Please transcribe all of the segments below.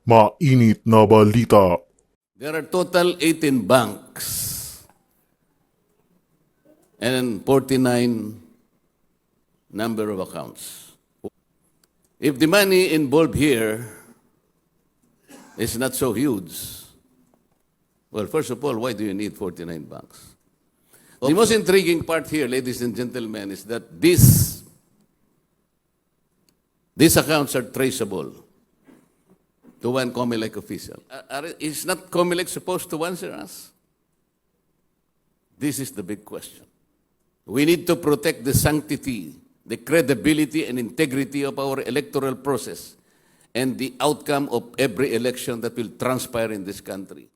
Mainit na balita. There are total 18 banks and 49 number of accounts. If the money involved here is not so huge, well, first of all, why do you need 49 banks? The most intriguing part here, ladies and gentlemen, is that these accounts are traceable to one COMELEC official. Is not COMELEC supposed to answer us? This is the big question. We need to protect the sanctity, the credibility and integrity of our electoral process and the outcome of every election that will transpire in this country.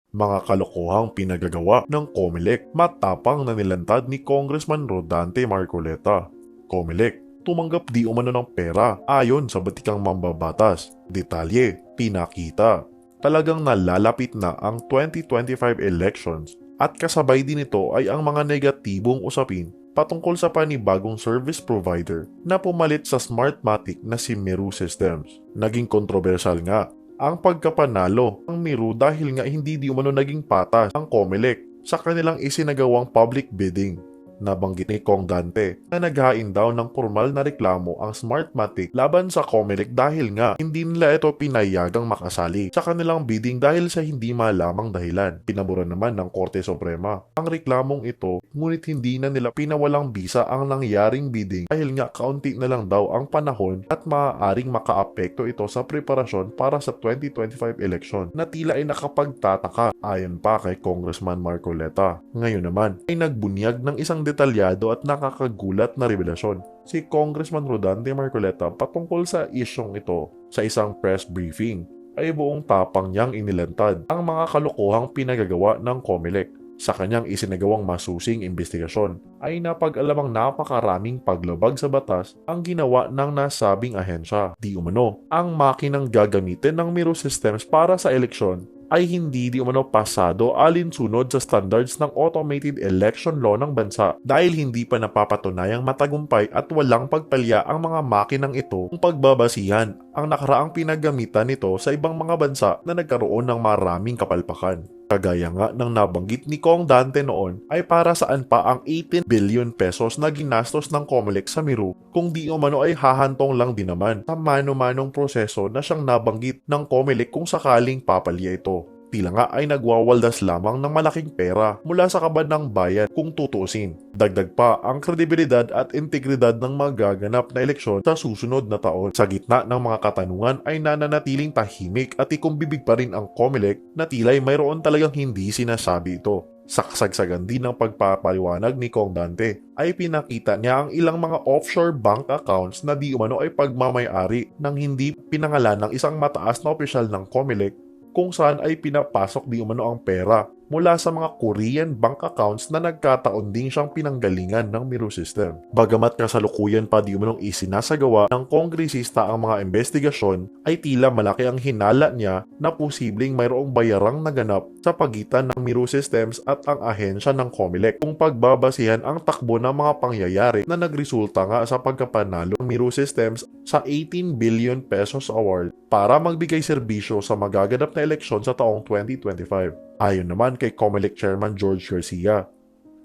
Mga kalokohang pinagagawa ng COMELEC matapang na nilantad ni Congressman Rodante Marcoleta. COMELEC, tumanggap di umano ng pera ayon sa batikang mambabatas. Detalye, pinakita. Talagang nalalapit na ang 2025 elections at kasabay din ito ay ang mga negatibong usapin patungkol sa panibagong service provider na pumalit sa Smartmatic na si Meru Systems. Naging kontrobersyal nga ang pagkapanalo ng Meru dahil nga hindi di umano naging patas ang COMELEC sa kanilang isinagawang public bidding. Nabanggit ni Kong Dante na naghain daw ng formal na reklamo ang Smartmatic laban sa COMELEC dahil nga hindi nila ito pinayagang makasali sa kanilang bidding dahil sa hindi malamang dahilan. Pinabura naman ng Korte Suprema ang reklamong ito, ngunit hindi na nila pinawalang bisa ang nangyaring bidding dahil nga kaunti na lang daw ang panahon at maaaring makaapekto ito sa preparasyon para sa 2025 election na tila ay nakapagtataka ayon pa kay Congressman Marcoleta. Ngayon naman ay nagbunyag ng isang detalyado at nakakagulat na revelasyon si Congressman Rodante Marcoleta patungkol sa isyong ito. Sa isang press briefing ay buong tapang niyang inilantad ang mga kalokohang pinagagawa ng COMELEC. Sa kanyang isinagawang masusing investigasyon ay napag-alamang napakaraming paglabag sa batas ang ginawa ng nasabing ahensya. Di umano, ang makinang gagamitin ng Meru Systems para sa eleksyon ay hindi di umano pasado alinsunod sa standards ng automated election law ng bansa dahil hindi pa napapatunayang matagumpay at walang pagpalya ang mga makinang ito kung pagbabasihan ang nakaraang pinagamitan nito sa ibang mga bansa na nagkaroon ng maraming kapalpakan. Kagaya nga ng nabanggit ni Kong Dante noon ay para saan pa ang 18 billion pesos na ginastos ng COMELEC sa Meru kung di umano ay hahantong lang din naman sa mano-manong proseso na siyang nabanggit ng COMELEC kung sakaling papalya ito. Tila nga ay nagwawaldas lamang ng malaking pera mula sa kaban ng bayan kung tutuusin. Dagdag pa ang kredibilidad at integridad ng magaganap na eleksyon sa susunod na taon. Sa gitna ng mga katanungan ay nananatiling tahimik at ikumbibig pa rin ang COMELEC na tila'y mayroon talagang hindi sinasabi ito. Sa kasagsagan din ng pagpapaliwanag ni Kong Dante ay pinakita niya ang ilang mga offshore bank accounts na di umano ay pagmamay-ari ng hindi pinangalan ng isang mataas na opisyal ng COMELEC kung saan ay pinapasok di umano ang pera mula sa mga Korean bank accounts na nagkataon ding siyang pinanggalingan ng Meru System. Bagamat kasalukuyan pa di umanong isinasagawa ng kongresista ang mga investigasyon, ay tila malaki ang hinala niya na posibleng mayroong bayarang naganap sa pagitan ng Meru Systems at ang ahensya ng COMELEC kung pagbabasihan ang takbo ng mga pangyayari na nagresulta nga sa pagkapanalo ng Meru Systems sa 18 billion pesos award para magbigay serbisyo sa magaganap na eleksyon sa taong 2025. Ayon naman kay COMELEC Chairman George Garcia,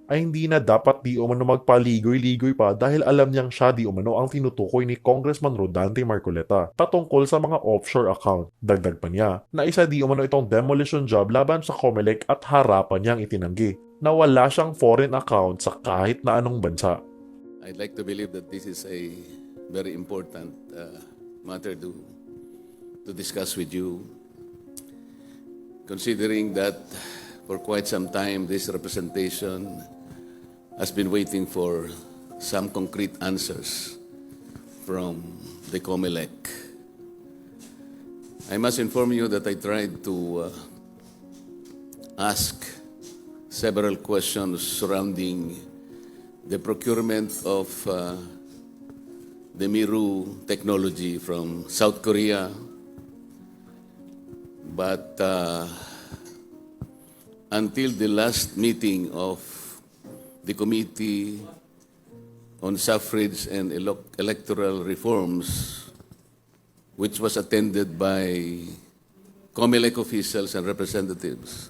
ay hindi na dapat di umano magpaligoy-ligoy pa dahil alam niyang siya di umano ang tinutukoy ni Congressman Rodante Marcoleta patungkol sa mga offshore account. Dagdag pa niya na isa di umano itong demolition job laban sa COMELEC at harapan niyang itinanggi na wala siyang foreign account sa kahit na anong bansa. I'd like to believe that this is a very important matter to discuss with you, considering that for quite some time this representation has been waiting for some concrete answers from the COMELEC. I must inform you that I tried to ask several questions surrounding the procurement of the Meru technology from South Korea, but until the last meeting of the Committee on suffrage and electoral reforms, which was attended by COMELEC officials and representatives.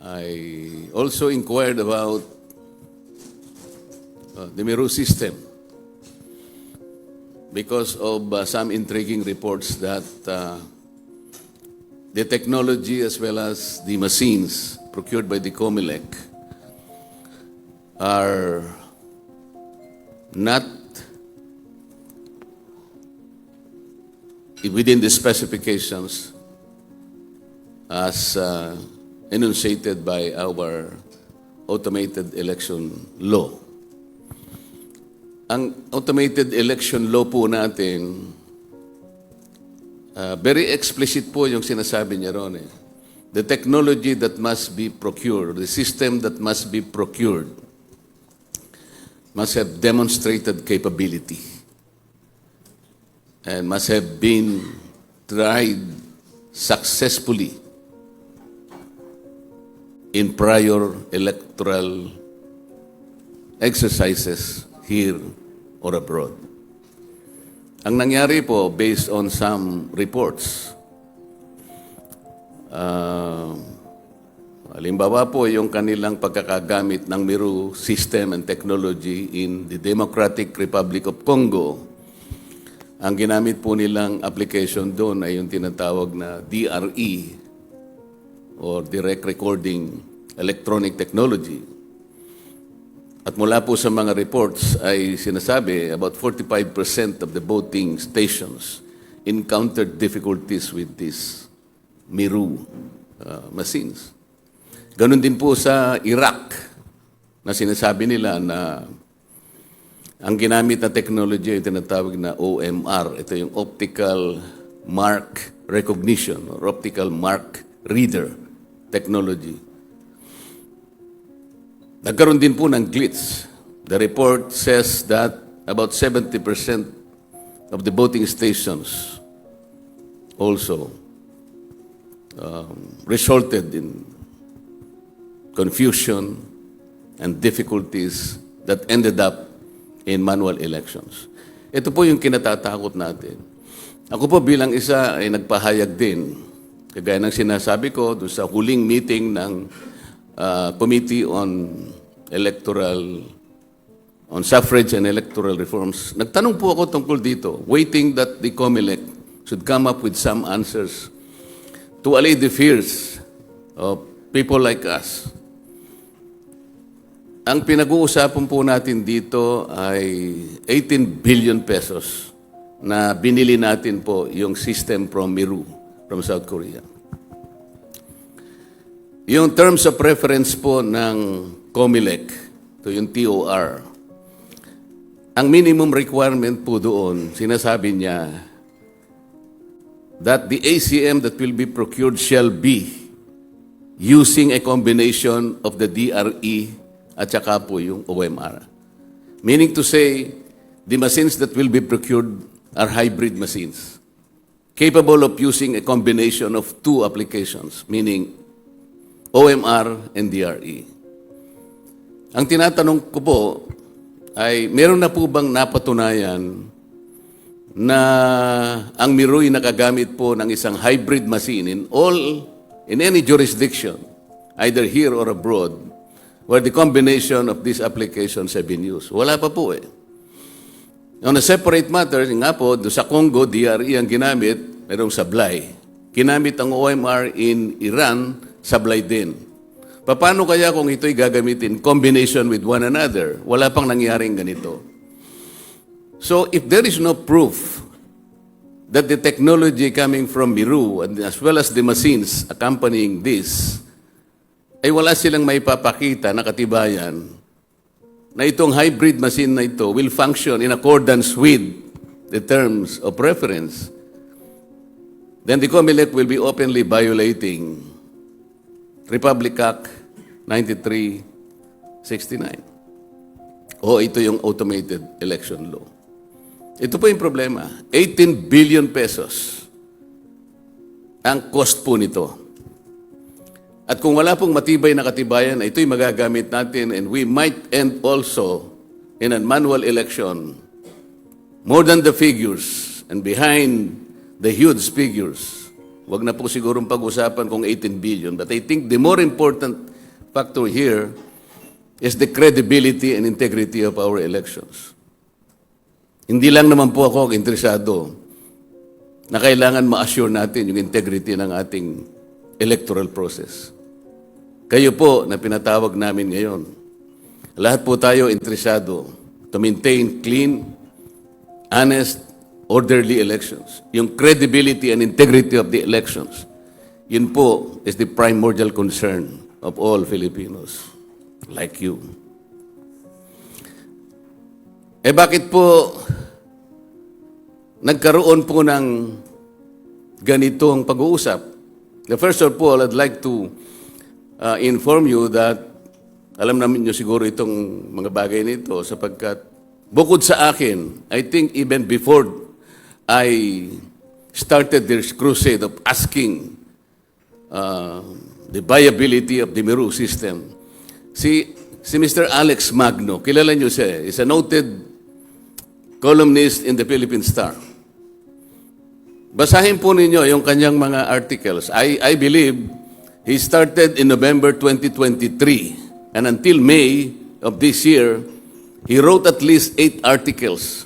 I also inquired about the Meru system because of some intriguing reports that the technology as well as the machines procured by the COMELEC are not within the specifications as enunciated by our automated election law. Ang automated election law po natin, very explicit po yung sinasabi niya ron. The technology that must be procured, the system that must be procured, must have demonstrated capability and must have been tried successfully in prior electoral exercises here or abroad. Ang nangyari po, based on some reports, halimbawa po yung kanilang pagkakagamit ng Meru system and technology in the Democratic Republic of Congo, ang ginamit po nilang application doon ay yung tinatawag na DRE or Direct Recording Electronic Technology. At mula po sa mga reports ay sinasabi about 45% of the voting stations encountered difficulties with these Meru machines. Ganon din po sa Iraq na sinasabi nila na ang ginamit na technology ay tinatawag na OMR. Ito yung Optical Mark Recognition or Optical Mark Reader technology. Nagkaroon din po ng glitch. The report says that about 70% of the voting stations also resulted in confusion and difficulties that ended up in manual elections. Ito po yung kinatatakot natin. Ako po bilang isa ay nagpahayag din, kagaya ng sinasabi ko doon sa huling meeting ng Committee on Suffrage and Electoral Reforms. Nagtanong po ako tungkol dito, waiting that the COMELEC should come up with some answers to allay the fears of people like us. Ang pinag-uusapan po natin dito ay 18 billion pesos na binili natin po yung system from Meru, from South Korea. Yung terms of reference po ng COMELEC, ito yung TOR, ang minimum requirement po doon, sinasabi niya that the ACM that will be procured shall be using a combination of the DRE at saka po yung OMR. Meaning to say, the machines that will be procured are hybrid machines, capable of using a combination of two applications, meaning OMR and DRE. Ang tinatanong ko po ay meron na po bang napatunayan na ang Meru ay nakagamit po ng isang hybrid machine in any jurisdiction, either here or abroad, where the combination of these applications have been used? Wala pa po eh. On a separate matter, nga po, sa Congo, DRE ang ginamit, merong sablay. Ginamit ang OMR in Iran, sablay din. Paano kaya kung ito'y gagamitin combination with one another? Wala pang nangyaring ganito. So if there is no proof that the technology coming from Meru and as well as the machines accompanying this, ay wala silang may papakita na katibayan na itong hybrid machine na ito will function in accordance with the terms of reference, then the COMELEC will be openly violating Republic Act 9369. O ito yung automated election law. Ito po yung problema. 18 billion pesos ang cost po nito. At kung wala pong matibay na katibayan, ito'y magagamit natin and we might end also in a manual election, more than the figures and behind the huge figures, wag na po sigurong pag-usapan kung 18 billion, but I think the more important factor here is the credibility and integrity of our elections. Hindi lang naman po ako interesado na kailangan ma-assure natin yung integrity ng ating electoral process. Kayo po na pinatawag namin ngayon, lahat po tayo interesado to maintain clean, honest, orderly elections. Yung credibility and integrity of the elections, yun po is the primordial concern of all Filipinos like you. Bakit po nagkaroon po ng ganitong pag-uusap? First of all, I'd like to inform you that alam namin nyo siguro itong mga bagay nito sapagkat bukod sa akin, I think even before I started this crusade of asking the viability of the Meru system, si Mr. Alex Magno, kilala nyo siya, is a noted columnist in the Philippine Star. Basahin po ninyo yung kanyang mga articles. I believe he started in November 2023 and until May of this year, he wrote at least 8 articles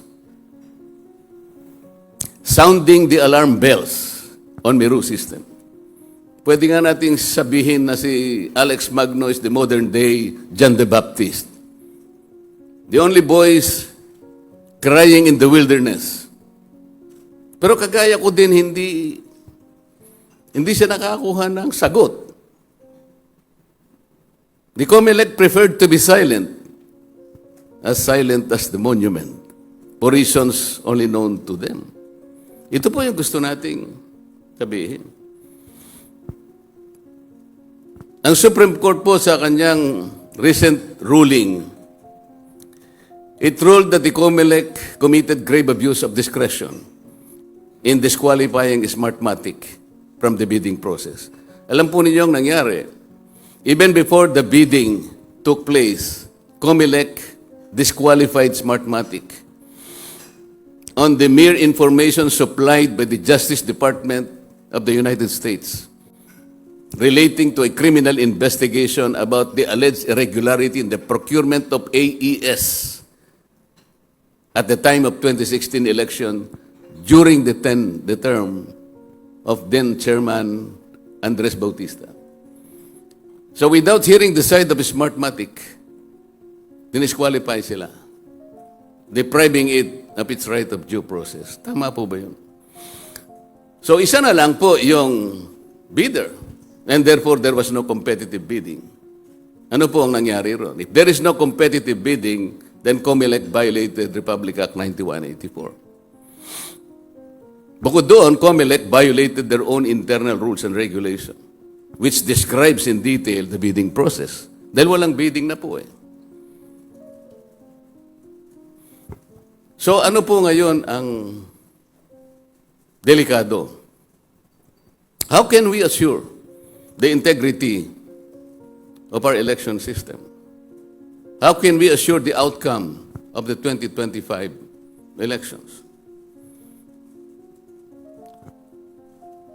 sounding the alarm bells on Meru system. Pwede nga nating sabihin na si Alex Magno is the modern day John the Baptist. The only voice crying in the wilderness. Pero kagaya ko din, hindi siya nakakuha ng sagot. The COMELEC preferred to be silent as the monument, for reasons only known to them. Ito po yung gusto nating sabihin. Ang Supreme Court po sa kanyang recent ruling, it ruled that the COMELEC committed grave abuse of discretion in disqualifying Smartmatic from the bidding process. Alam po ninyo ang nangyari. Even before the bidding took place, COMELEC disqualified Smartmatic on the mere information supplied by the Justice Department of the United States relating to a criminal investigation about the alleged irregularity in the procurement of AES at the time of 2016 election during the term of then Chairman Andres Bautista. So without hearing the side of Smartmatic, dinisqualify sila, depriving it of its right of due process. Tama po ba yun? So isa na lang po yung bidder, and therefore there was no competitive bidding. Ano po ang nangyari ron? If there is no competitive bidding, then COMELEC violated Republic Act 9184. Bukod doon, COMELEC violated their own internal rules and regulation, which describes in detail the bidding process. Dahil walang bidding na po eh. So ano po ngayon ang delikado? How can we assure the integrity of our election system? How can we assure the outcome of the 2025 elections?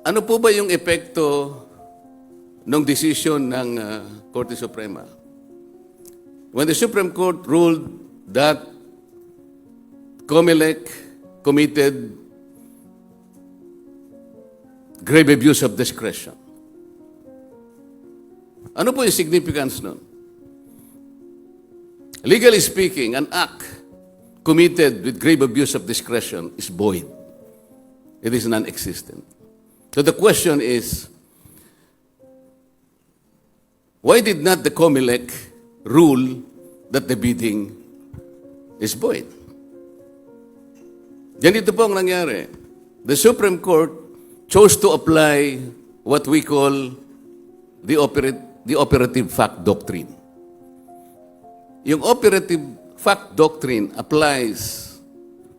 Ano po ba yung epekto ng decision ng Korte Suprema? When the Supreme Court ruled that COMELEC committed grave abuse of discretion, ano po yung significance nun? Legally speaking, an act committed with grave abuse of discretion is void. It is non-existent. So the question is, why did not the COMELEC rule that the bidding is void? Ganito po ang nangyari. The Supreme Court chose to apply what we call the operative fact doctrine. Yung operative fact doctrine applies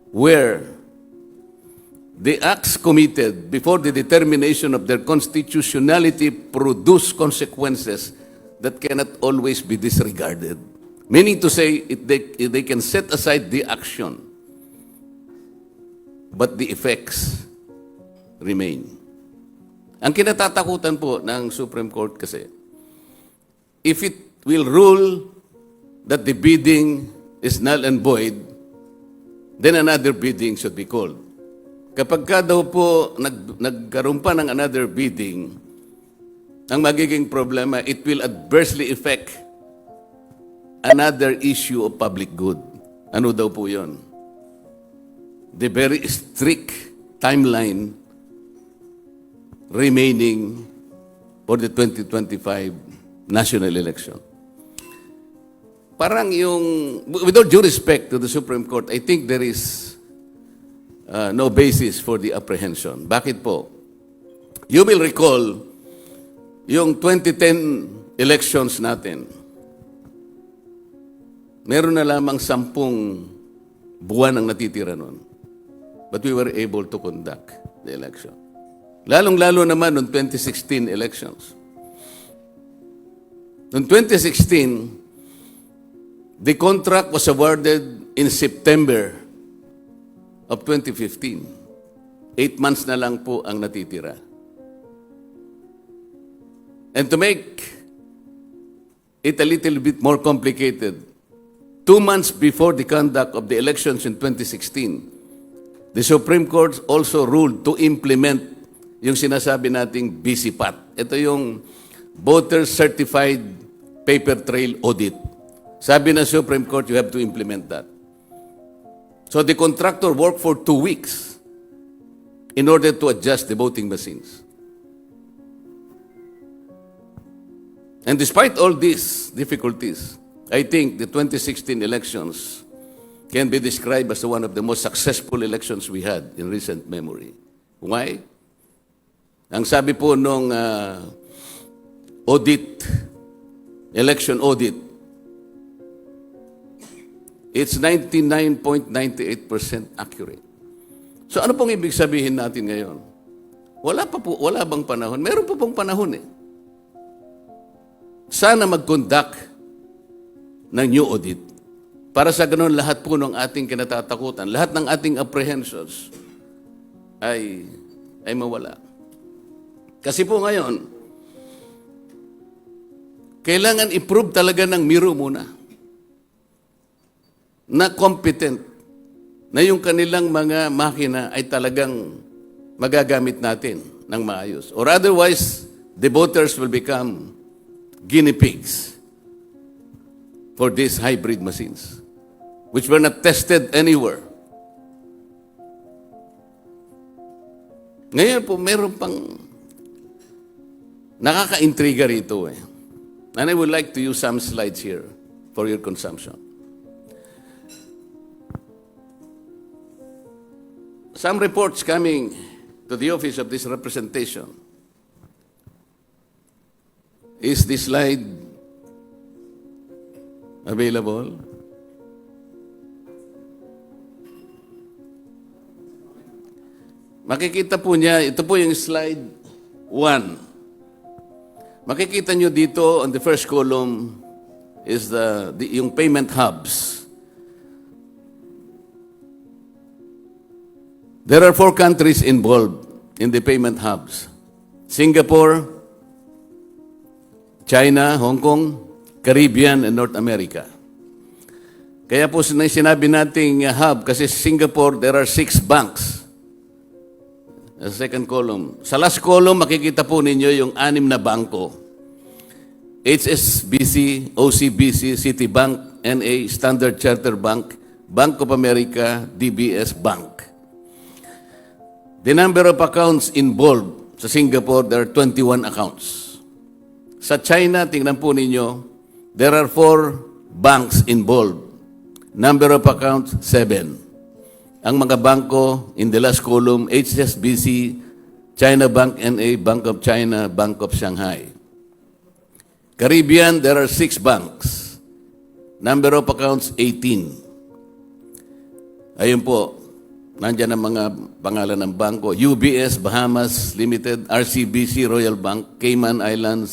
where the acts committed before the determination of their constitutionality produce consequences that cannot always be disregarded. Meaning to say, they can set aside the action, but the effects remain. Ang kinatatakutan po ng Supreme Court kasi, if it will rule that the bidding is null and void, then another bidding should be called. Kapag ka daw po nagkaroon pa ng another bidding, ang magiging problema, it will adversely affect another issue of public good. Ano daw po yun? The very strict timeline remaining for the 2025 national election. Parang yung, with all due respect to the Supreme Court, I think there is no basis for the apprehension. Bakit po? You will recall, yung 2010 elections natin, meron na lamang 10 buwan ang natitira nun. But we were able to conduct the election. Lalong-lalo naman noong 2016 elections. Noong 2016, the contract was awarded in September of 2015. 8 months na lang po ang natitira. And to make it a little bit more complicated, 2 months before the conduct of the elections in 2016, the Supreme Court also ruled to implement yung sinasabi nating BCPAT. Ito yung Voter Certified Paper Trail Audit. Sabi ng Supreme Court, you have to implement that. So the contractor worked for 2 weeks in order to adjust the voting machines. And despite all these difficulties, I think the 2016 elections can be described as one of the most successful elections we had in recent memory. Why? Ang sabi po nung election audit, it's 99.98% accurate. So ano pong ibig sabihin natin ngayon? Wala bang panahon? Meron pa pong panahon eh. Sana mag-conduct ng new audit para sa ganun lahat po ng ating kinatatakutan, lahat ng ating apprehensions ay mawala. Kasi po ngayon, kailangan i-prove talaga ng Miro muna na competent, na yung kanilang mga makina ay talagang magagamit natin ng maayos. Or otherwise, the voters will become guinea pigs for these hybrid machines, which were not tested anywhere. Ngayon po, meron pang nakaka-intriga rito eh. And I would like to use some slides here for your consumption. Some reports coming to the office of this representation. Is this slide available? Makikita po niya, ito po yung slide 1. Makikita nyo dito on the first column is yung payment hubs. There are 4 countries involved in the payment hubs. Singapore, China, Hong Kong, Caribbean, and North America. Kaya po sinabi nating hub, kasi Singapore, there are 6 banks. The second column. Sa last column, makikita po ninyo yung 6 na bangko. HSBC, OCBC, Citibank, NA, Standard Chartered Bank, Bank of America, DBS Bank. The number of accounts involved sa Singapore, there are 21 accounts. Sa China, tingnan po ninyo, there are 4 banks involved. Number of accounts, 7. Ang mga bangko in the last column, HSBC, China Bank NA, Bank of China, Bank of Shanghai. Caribbean, there are 6 banks. Number of accounts, 18. Ayun po, nandiyan ang mga pangalan ng bangko. UBS, Bahamas Limited, RCBC, Royal Bank, Cayman Island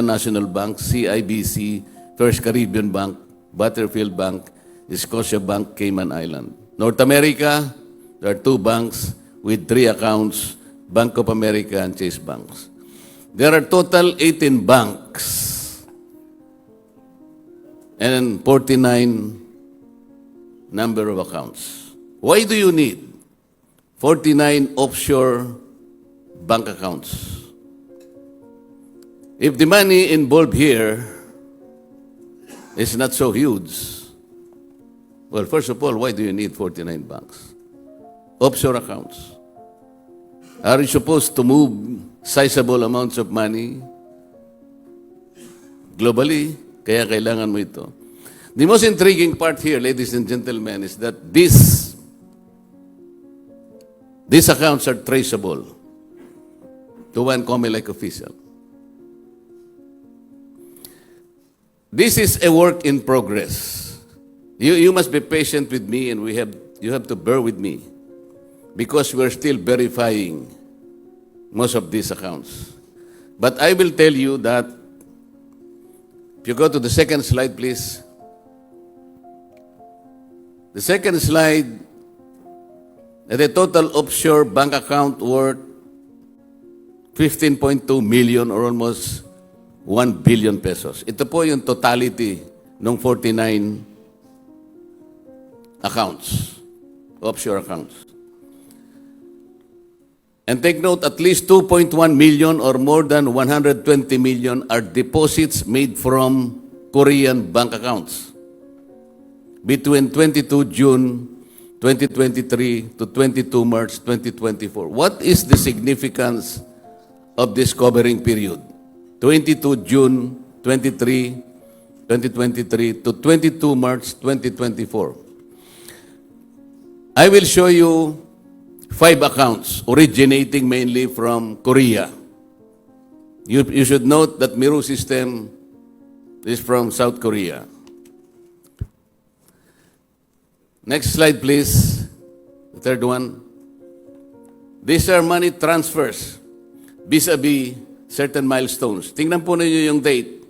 National Bank, CIBC, First Caribbean Bank, Butterfield Bank, Scotia Bank, Cayman Island. North America, there are 2 banks with 3 accounts, Bank of America and Chase Banks. There are total 18 banks and 49 number of accounts. Why do you need 49 offshore bank accounts? If the money involved here is not so huge, well, first of all, why do you need 49 banks? Offshore accounts. Are you supposed to move sizable amounts of money globally? Kaya kailangan mo ito. The most intriguing part here, ladies and gentlemen, is that these accounts are traceable to one COMELEC official. This is a work in progress. You must be patient with me, and you have to bear with me because we're still verifying most of these accounts. But I will tell you that, if you go to the second slide, please. The second slide, the total offshore bank account worth 15.2 million or almost 1 billion pesos. Ito po yung totality ng 49 accounts, offshore accounts. And take note, at least 2.1 million or more than 120 million are deposits made from Korean bank accounts between 22 June 2023 to 22 March 2024. What is the significance of this covering period? 22 June 2023 to 22 March 2024. I will show you 5 accounts originating mainly from Korea. You should note that Miru system is from South Korea. Next slide, please. The third one. These are money transfers vis-a-vis certain milestones. Tingnan po ninyo yung date.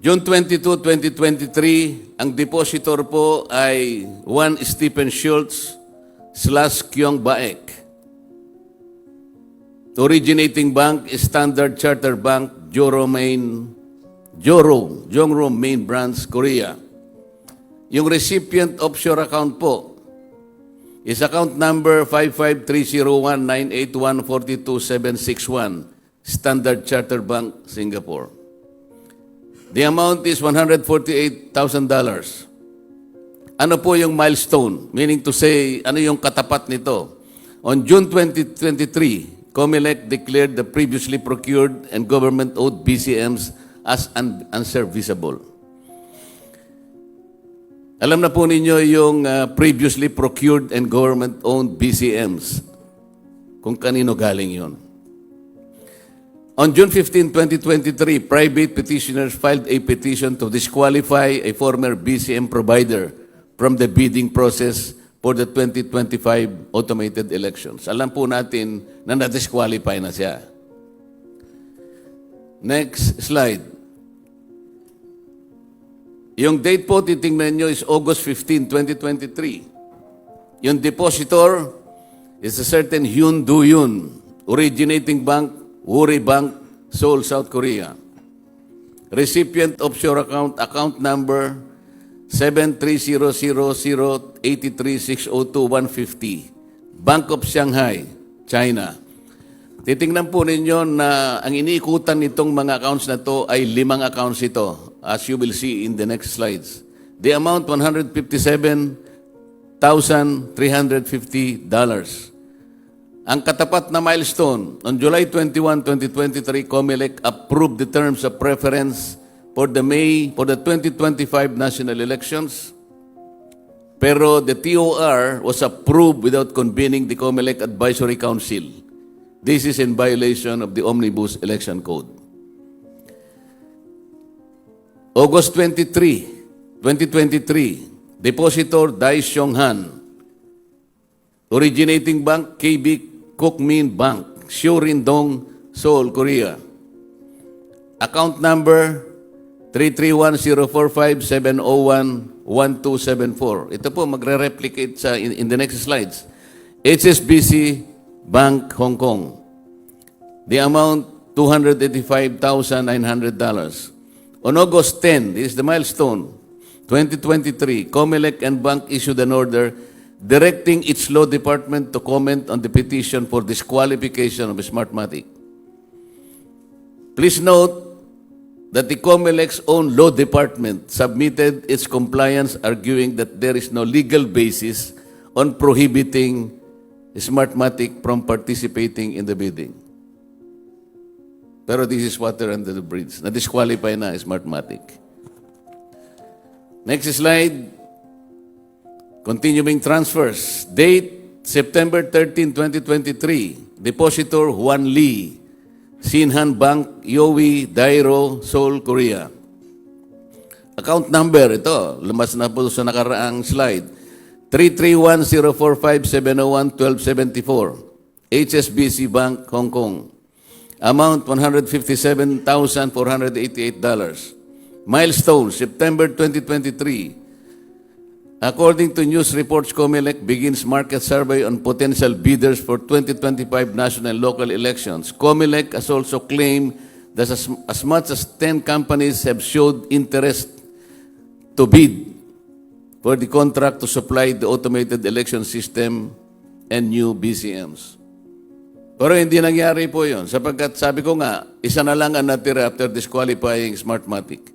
June 22, 2023, ang depositor po ay 1 Stephen Schultz / Kyong Baek. Originating bank is Standard Chartered Bank, Jongro Main Branch, Korea. Yung recipient offshore account po is account number 5530198142761, Standard Chartered Bank, Singapore. The amount is $148,000. Ano po yung milestone? Meaning to say, ano yung katapat nito? On June 2023, COMELEC declared the previously procured and government-owned BCMs as unserviceable. Alam na po ninyo yung previously procured and government-owned BCMs, kung kanino galing yon. On June 15, 2023, private petitioners filed a petition to disqualify a former BCM provider from the bidding process for the 2025 automated elections. Alam po natin na na-disqualify na siya. Next slide. Yung date po, titingnan nyo, is August 15, 2023. Yung depositor is a certain Hyun Do-yoon, originating bank, Woori Bank, Seoul, South Korea. Recipient offshore account number 730083602-150, Bank of Shanghai, China. Titingnan po ninyo na ang iniikutan nitong mga accounts na to ay 5 accounts ito, as you will see in the next slides. The amount, $157,350. Ang katapat na milestone, on July 21, 2023, COMELEC approved the terms of preference for the 2025 national elections. Pero the TOR was approved without convening the COMELEC Advisory Council. This is in violation of the Omnibus Election Code. August 23, 2023, Depositor Dai Xiong Han. Originating bank, KB Kookmin Bank, Seo Rindong, Seoul, Korea. Account number 331-045-701-1274. Ito po, magre-replicate in the next slides. HSBC Bank, Hong Kong. The amount, $285,900. On August 10, this is the milestone, 2023, COMELEC and Bank issued an order directing its law department to comment on the petition for disqualification of Smartmatic. Please note that the COMELEC's own law department submitted its compliance arguing that there is no legal basis on prohibiting Smartmatic from participating in the bidding. Pero this is water under the bridge. Na-disqualify na Smartmatic. Next slide. Continuing transfers. Date, September 13, 2023. Depositor, Juan Lee. Sinhan Bank, Yowie, Dairo, Seoul, Korea. Account number, ito, lumabas na po sa nakaraang slide. 331-045-701-1274. HSBC Bank, Hong Kong. Amount, $157,488. Milestone, September 2023. According to news reports, COMELEC begins market survey on potential bidders for 2025 national and local elections. COMELEC has also claimed that as much as 10 companies have showed interest to bid for the contract to supply the automated election system and new BCMs. Pero hindi nangyari po yun, sapagkat sabi ko nga, isa na lang ang natira after disqualifying Smartmatic.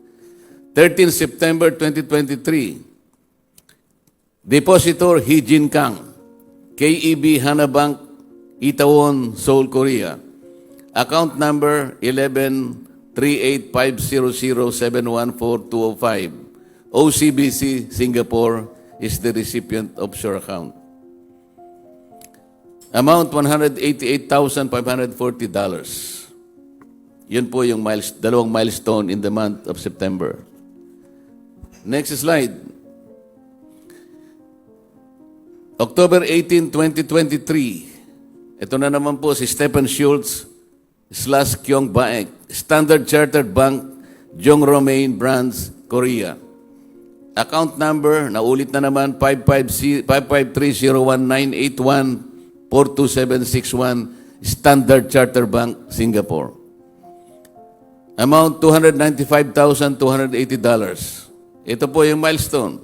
13 September 2023, Depositor Hee Jin Kang, KEB Hana Bank, Itaewon, Seoul, Korea. Account number 11385007142005. OCBC, Singapore, is the recipient of your account. Amount $188,540. Yun po yung dalawang milestone in the month of September. Next slide. October 18, 2023. Ito na naman po si Stephen Schultz / Kyong Baek. Standard Chartered Bank, Jong Romaine Brands, Korea. Account number, naulit na naman, 553-01981-42761, Standard Chartered Bank, Singapore. Amount, $295,280. Ito po yung milestone.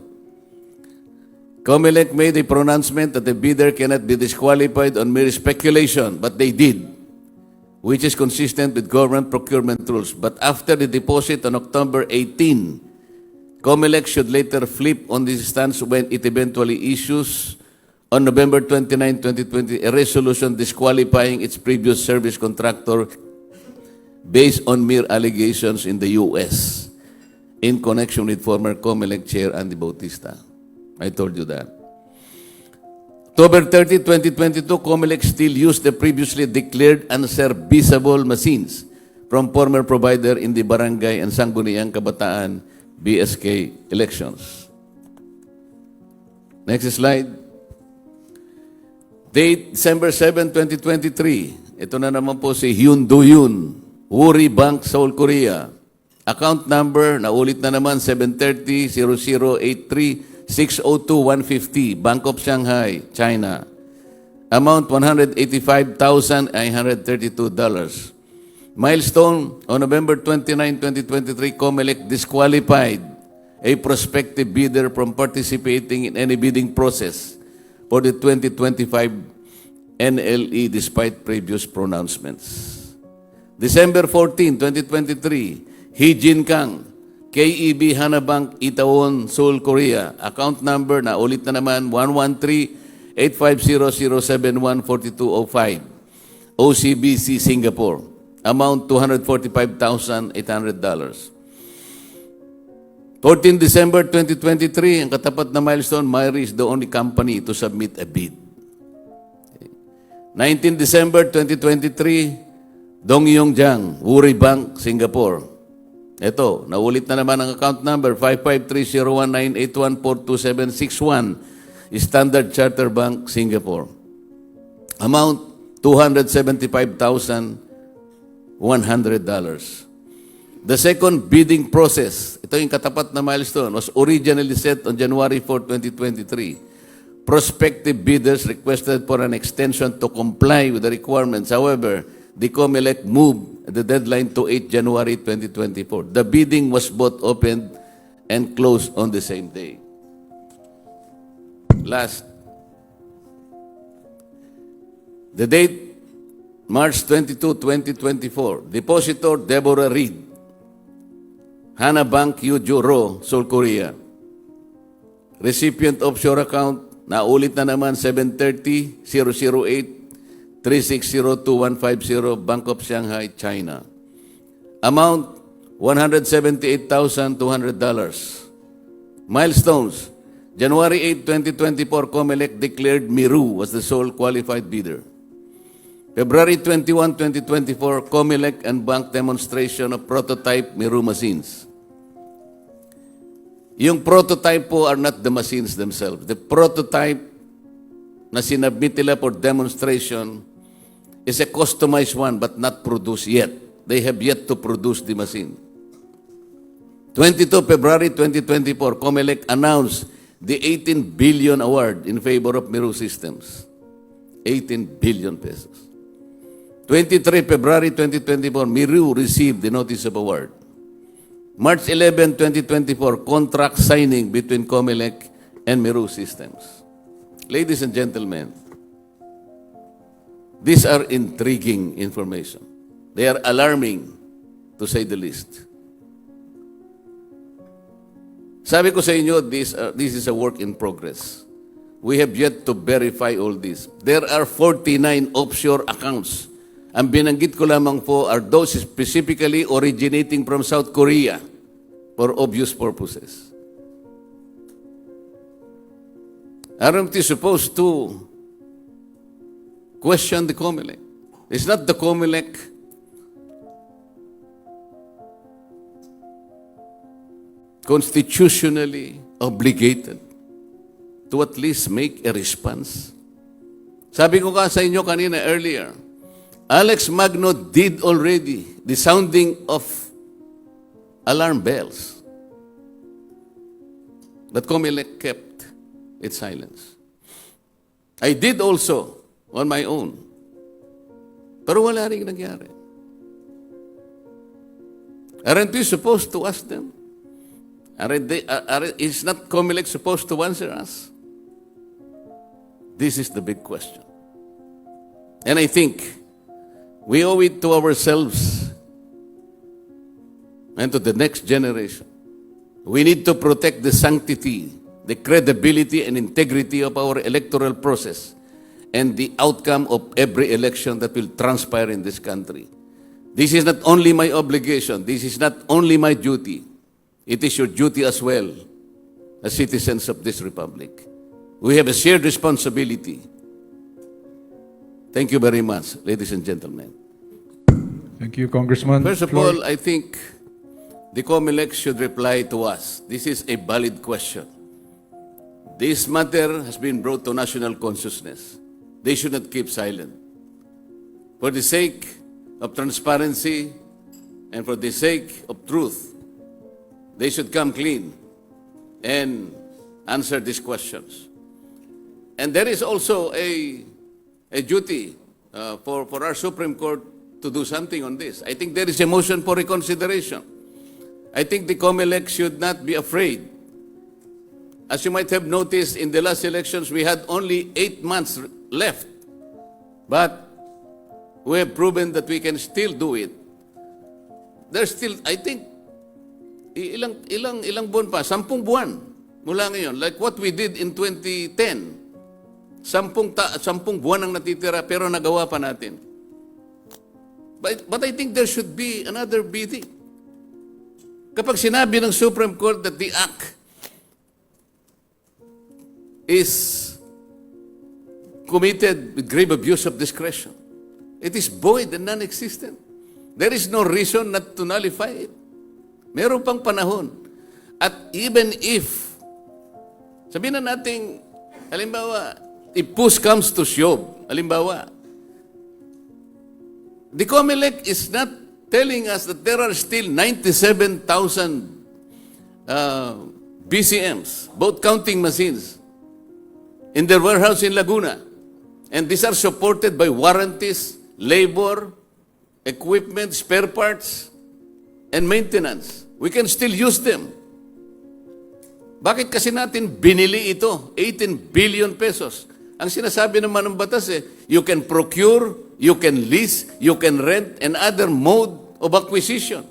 COMELEC made a pronouncement that the bidder cannot be disqualified on mere speculation, but they did, which is consistent with government procurement rules. But after the deposit on October 18, COMELEC should later flip on this stance when it eventually issues on November 29, 2020, a resolution disqualifying its previous service contractor based on mere allegations in the U.S. in connection with former COMELEC Chair Andy Bautista. I told you that. October 30, 2022, COMELEC still used the previously declared unserviceable machines from former provider in the Barangay and Sangguniang Kabataan BSK elections. Next slide. Date, December 7, 2023. Ito na naman po si Hyun Do-yoon, Woori Bank, Seoul, Korea. Account number, naulit na naman, 730-0083-602-150, Bank of Shanghai, China. Amount, $185,932. Milestone, on November 29, 2023, COMELEC disqualified a prospective bidder from participating in any bidding process for the 2025 NLE despite previous pronouncements. December 14, 2023, Hee Jin Kang, KEB Hana Bank, Itaewon, Seoul, Korea. Account number na ulit na naman 113-850-071-4205. OCBC, Singapore. Amount $245,800. 14 December 2023, ang katapat na milestone, Myri is the only company to submit a bid. 19 December 2023, Dong Yong Jiang, Woori Bank, Singapore. Ito, naulit na naman ang account number, 553-01981-42761, Standard Chartered Bank, Singapore. Amount, $275,100. The second bidding process, ito yung katapat na milestone, was originally set on January 4, 2023. Prospective bidders requested for an extension to comply with the requirements. However, the COMELEC moved the deadline to 8 January 2024. The bidding was both opened and closed on the same day. Last, the date, March 22, 2024. Depositor Deborah Reed, Hana Bank, Yujuro, Seoul, Korea. Recipient offshore account, naulit na naman, 730-008-3602150, Bank of Shanghai, China. Amount, $178,200. Milestones, January 8, 2024, COMELEC declared Miru was the sole qualified bidder. February 21, 2024, COMELEC and bank demonstration of prototype Miru machines. Yung prototype po are not the machines themselves. The prototype na sinabmit nila for demonstration is a customized one but not produced yet. They have yet to produce the machine. 22 February 2024, COMELEC announced the 18 billion award in favor of Miru Systems. 18 billion pesos. 23 February 2024, Miru received the notice of award. March 11, 2024, contract signing between COMELEC and Miru Systems. Ladies and gentlemen, these are intriguing information. They are alarming, to say the least. Sabi ko sa inyo, this is a work in progress. We have yet to verify all this. There are 49 offshore accounts. Ang binanggit ko lamang po are those specifically originating from South Korea for obvious purposes. Aren't we supposed to question the COMELEC? It's not the COMELEC constitutionally obligated to at least make a response? Sabi ko ka sa inyo kanina earlier, Alex Magno did already the sounding of alarm bells. But COMELEC kept its silence. I did also on my own. Pero wala rin nangyari. Aren't we supposed to ask them? Is not COMELEC supposed to answer us? This is the big question. And I think we owe it to ourselves and to the next generation. We need to protect the sanctity, the credibility and integrity of our electoral process and the outcome of every election that will transpire in this country. This is not only my obligation, this is not only my duty, it is your duty as well as citizens of this republic. We have a shared responsibility. Thank you very much, ladies and gentlemen. Thank you, Congressman. First of Floor. all, I think the COMELEC should reply to us. This is a valid question. This matter has been brought to national consciousness. They should not keep silent. For the sake of transparency and for the sake of truth, they should come clean and answer these questions. And there is also a duty for our Supreme Court to do something on this. I think there is a motion for reconsideration. I think the COMELEC should not be afraid. As you might have noticed, in the last elections, we had only 8 months left. But we have proven that we can still do it. There's still, I think, ilang buwan pa? 10 buwan mula ngayon. Like what we did in 2010. 10 buwan ang natitira pero nagawa pa natin. But I think there should be another bidding. Kapag sinabi ng Supreme Court that the act is committed with grave abuse of discretion, it is void and non-existent. There is no reason not to nullify it. Meron pang panahon. At even if, sabihin na natin, halimbawa, if push comes to shove, halimbawa, the COMELEC is not telling us that there are still 97,000 BCMs, both counting machines, in their warehouse in Laguna. And these are supported by warranties, labor, equipment, spare parts, and maintenance. We can still use them. Bakit kasi natin binili ito? 18 billion pesos. Ang sinasabi naman ng batas you can procure, you can lease, you can rent, and other mode of acquisition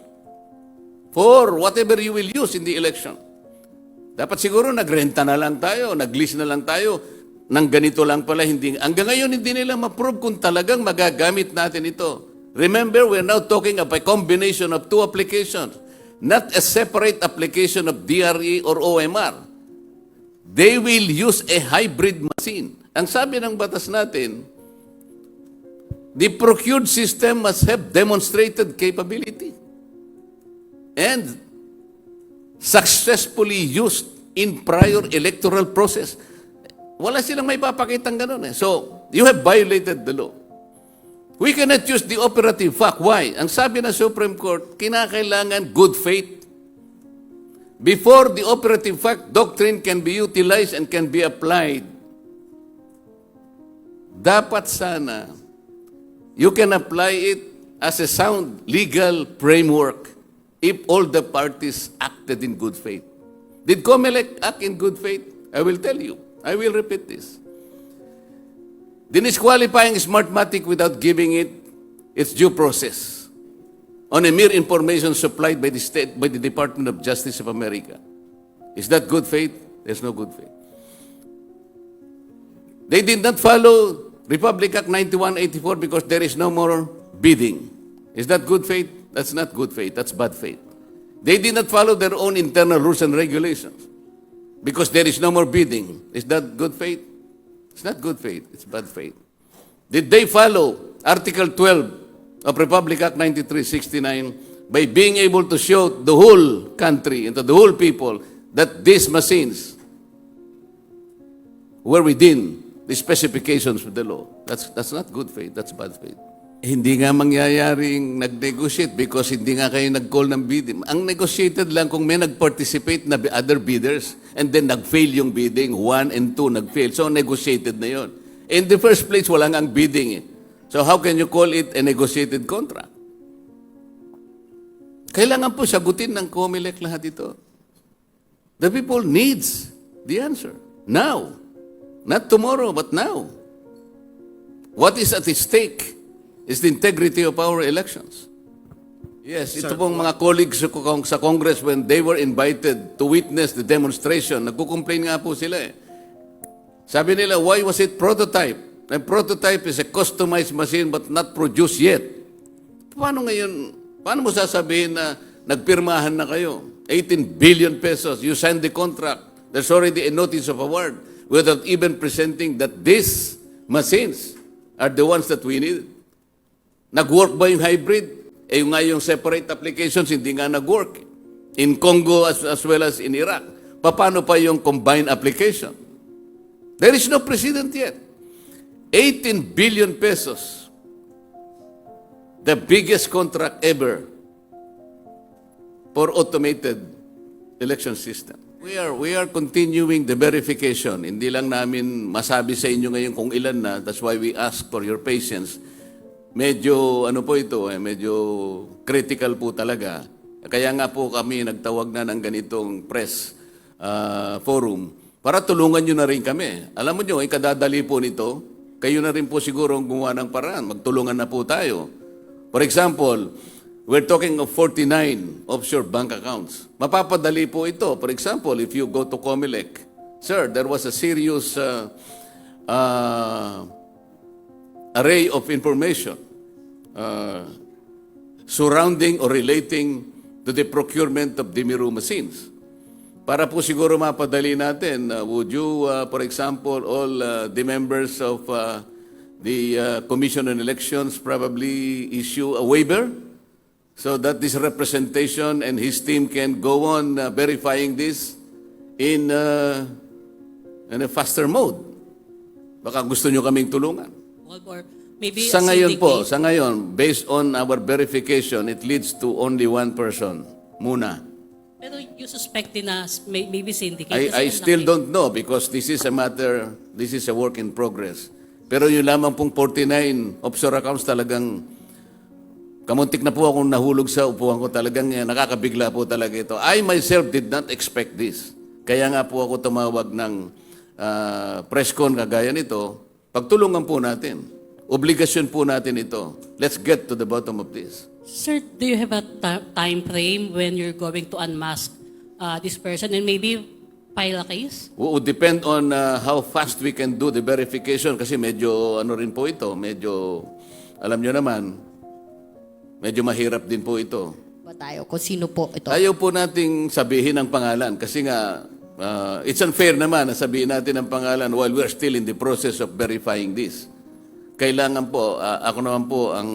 for whatever you will use in the election. Dapat siguro nagrenta na lang tayo, nag-lease na lang tayo, nang ganito lang pala. Hanggang ngayon hindi nila ma-prove kung talagang magagamit natin ito. Remember, we're now talking of a combination of two applications, not a separate application of DRE or OMR. They will use a hybrid machine. Ang sabi ng batas natin, the procured system must have demonstrated capability and successfully used in prior electoral process. Wala silang may papakitang ganun eh. So, you have violated the law. We cannot use the operative fact. Why? Ang sabi ng Supreme Court, kinakailangan good faith. Before the operative fact doctrine can be utilized and can be applied, dapat sana you can apply it as a sound legal framework if all the parties acted in good faith. Did COMELEC act in good faith? I will tell you. I will repeat this. Disqualifying Smartmatic without giving it its due process on a mere information supplied by the state, by the Department of Justice of America. Is that good faith? There's no good faith. They did not follow Republic Act 9184 because there is no more bidding. Is that good faith? That's not good faith. That's bad faith. They did not follow their own internal rules and regulations because there is no more bidding. Is that good faith? It's not good faith. It's bad faith. Did they follow Article 12 of Republic Act 9369 by being able to show the whole country and to the whole people that these machines were within the specifications of the law? That's not good faith. That's bad faith. Hindi nga mangyayaring nag-negotiate because hindi nga kayo nag-call ng bidding. Ang negotiated lang kung may nag-participate na other bidders and then nag-fail yung bidding, 1 and 2 nag-fail. So negotiated na yon. In the first place, wala nga ang bidding eh. So how can you call it a negotiated contract? Kailangan po sagutin ng COMELEC lahat ito. The people needs the answer. Now. Not tomorrow, but now. What is at stake is the integrity of our elections. Yes, ito pong mga colleagues sa Congress when they were invited to witness the demonstration, nagko-complain nga po sila eh. Sabi nila, why was it prototype? A prototype is a customized machine but not produced yet. Paano mo sasabihin na nagpirmahan na kayo? 18 billion pesos, you signed the contract, there's already a notice of award without even presenting that these machines are the ones that we need. Nag-work ba yung hybrid? Yung nga yung separate applications, hindi nga nag-work. In Congo as well as in Iraq. Paano pa yung combined application? There is no precedent yet. 18 billion pesos. The biggest contract ever for automated election system. We are continuing the verification. Hindi lang namin masabi sa inyo ngayon kung ilan na. That's why we ask for your patience. Medyo, medyo critical po talaga. Kaya nga po kami nagtawag na ng ganitong press forum para tulungan nyo na rin kami. Alam mo nyo, kadadali po nito, kayo na rin po siguro ang gumawa ng paraan. Magtulungan na po tayo. For example, we're talking of 49 offshore bank accounts. Mapapadali po ito. For example, if you go to COMELEC, sir, there was a serious array of information surrounding or relating to the procurement of Demiru machines. Para po siguro mapadali natin, would you, for example, all the members of the Commission on Elections probably issue a waiver so that this representation and his team can go on verifying this in a faster mode? Baka gusto nyo kaming tulungan. All for Maybe Sa a ngayon po, syndicate. sa ngayon, based on our verification, it leads to only one person muna. Pero you suspect din na maybe syndicate. I still don't know because this is a matter, this is a work in progress. Pero yung lamang pong 49 offshore accounts talagang kamuntik na po akong nahulog sa upuan ko. Talagang nakakabigla po talaga ito. I myself did not expect this. Kaya nga po ako tumawag ng press con kagaya nito. Pagtulungan po natin. Obligasyon po natin ito. Let's get to the bottom of this. Sir, do you have a time frame when you're going to unmask this person and maybe file a case? Would depend on how fast we can do the verification kasi medyo ano rin po ito, medyo alam nyo naman, medyo mahirap din po ito. Ba tayo kung sino po ito? Ayaw po nating sabihin ang pangalan kasi nga it's unfair naman na sabihin natin ang pangalan while we are still in the process of verifying this. Kailangan po, ako naman po ang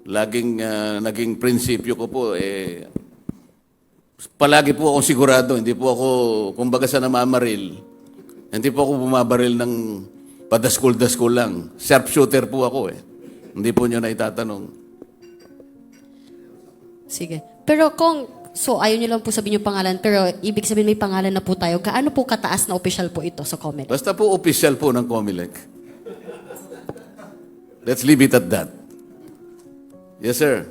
laging naging prinsipyo ko po palagi po akong sigurado, hindi po ako kumbaga sa namamaril. Hindi po ako bumabaril ng padaskul-daskul lang. Sharpshooter po ako Hindi po niyo na itatanong. Sige. Pero so ayaw niyo lang po sabihin yung pangalan, pero ibig sabihin may pangalan na po tayo. Gaano po kataas na official po ito sa COMELEC? Basta po official po ng COMELEC. Let's leave it at that. Yes, sir.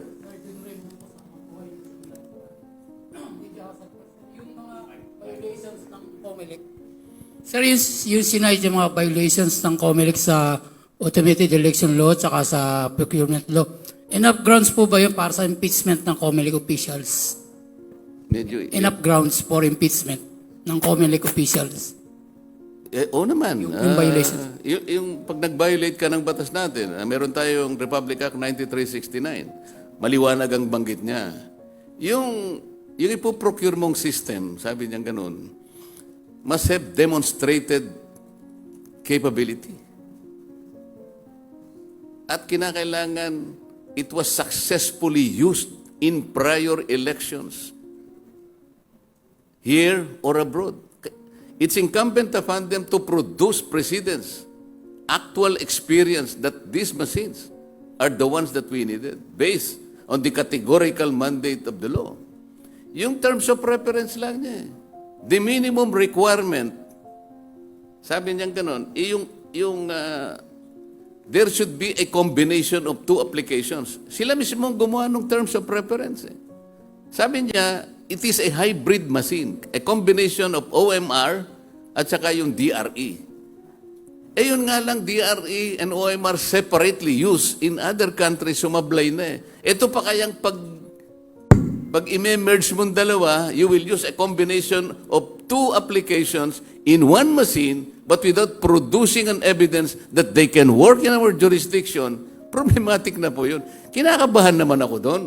Sir, yung sinayad yung mga violations ng COMELEC sa automated election law at sa procurement law, enough grounds po ba yun para sa impeachment ng COMELEC officials? Medyo, Enough grounds for impeachment ng COMELEC officials? oo naman. Yung violation. Yung pag nag-violate ka ng batas natin, meron tayong Republic Act 9369. Maliwanag ang banggit niya. Yung ipo-procure mong system, sabi niya ganun, must have demonstrated capability. At kinakailangan it was successfully used in prior elections here or abroad. It's incumbent upon them to produce precedents, actual experience that these machines are the ones that we needed based on the categorical mandate of the law. Yung terms of reference lang niya The minimum requirement, sabi niya ganun, there should be a combination of two applications. Sila mismo gumawa ng terms of reference. Sabi niya, it is a hybrid machine, a combination of OMR at saka yung DRE. Yun nga lang, DRE and OMR separately used in other countries, sumablay na Ito pa kayang pag i-merge mong dalawa, you will use a combination of two applications in one machine but without producing an evidence that they can work in our jurisdiction. Problematic na po yun. Kinakabahan naman ako doon.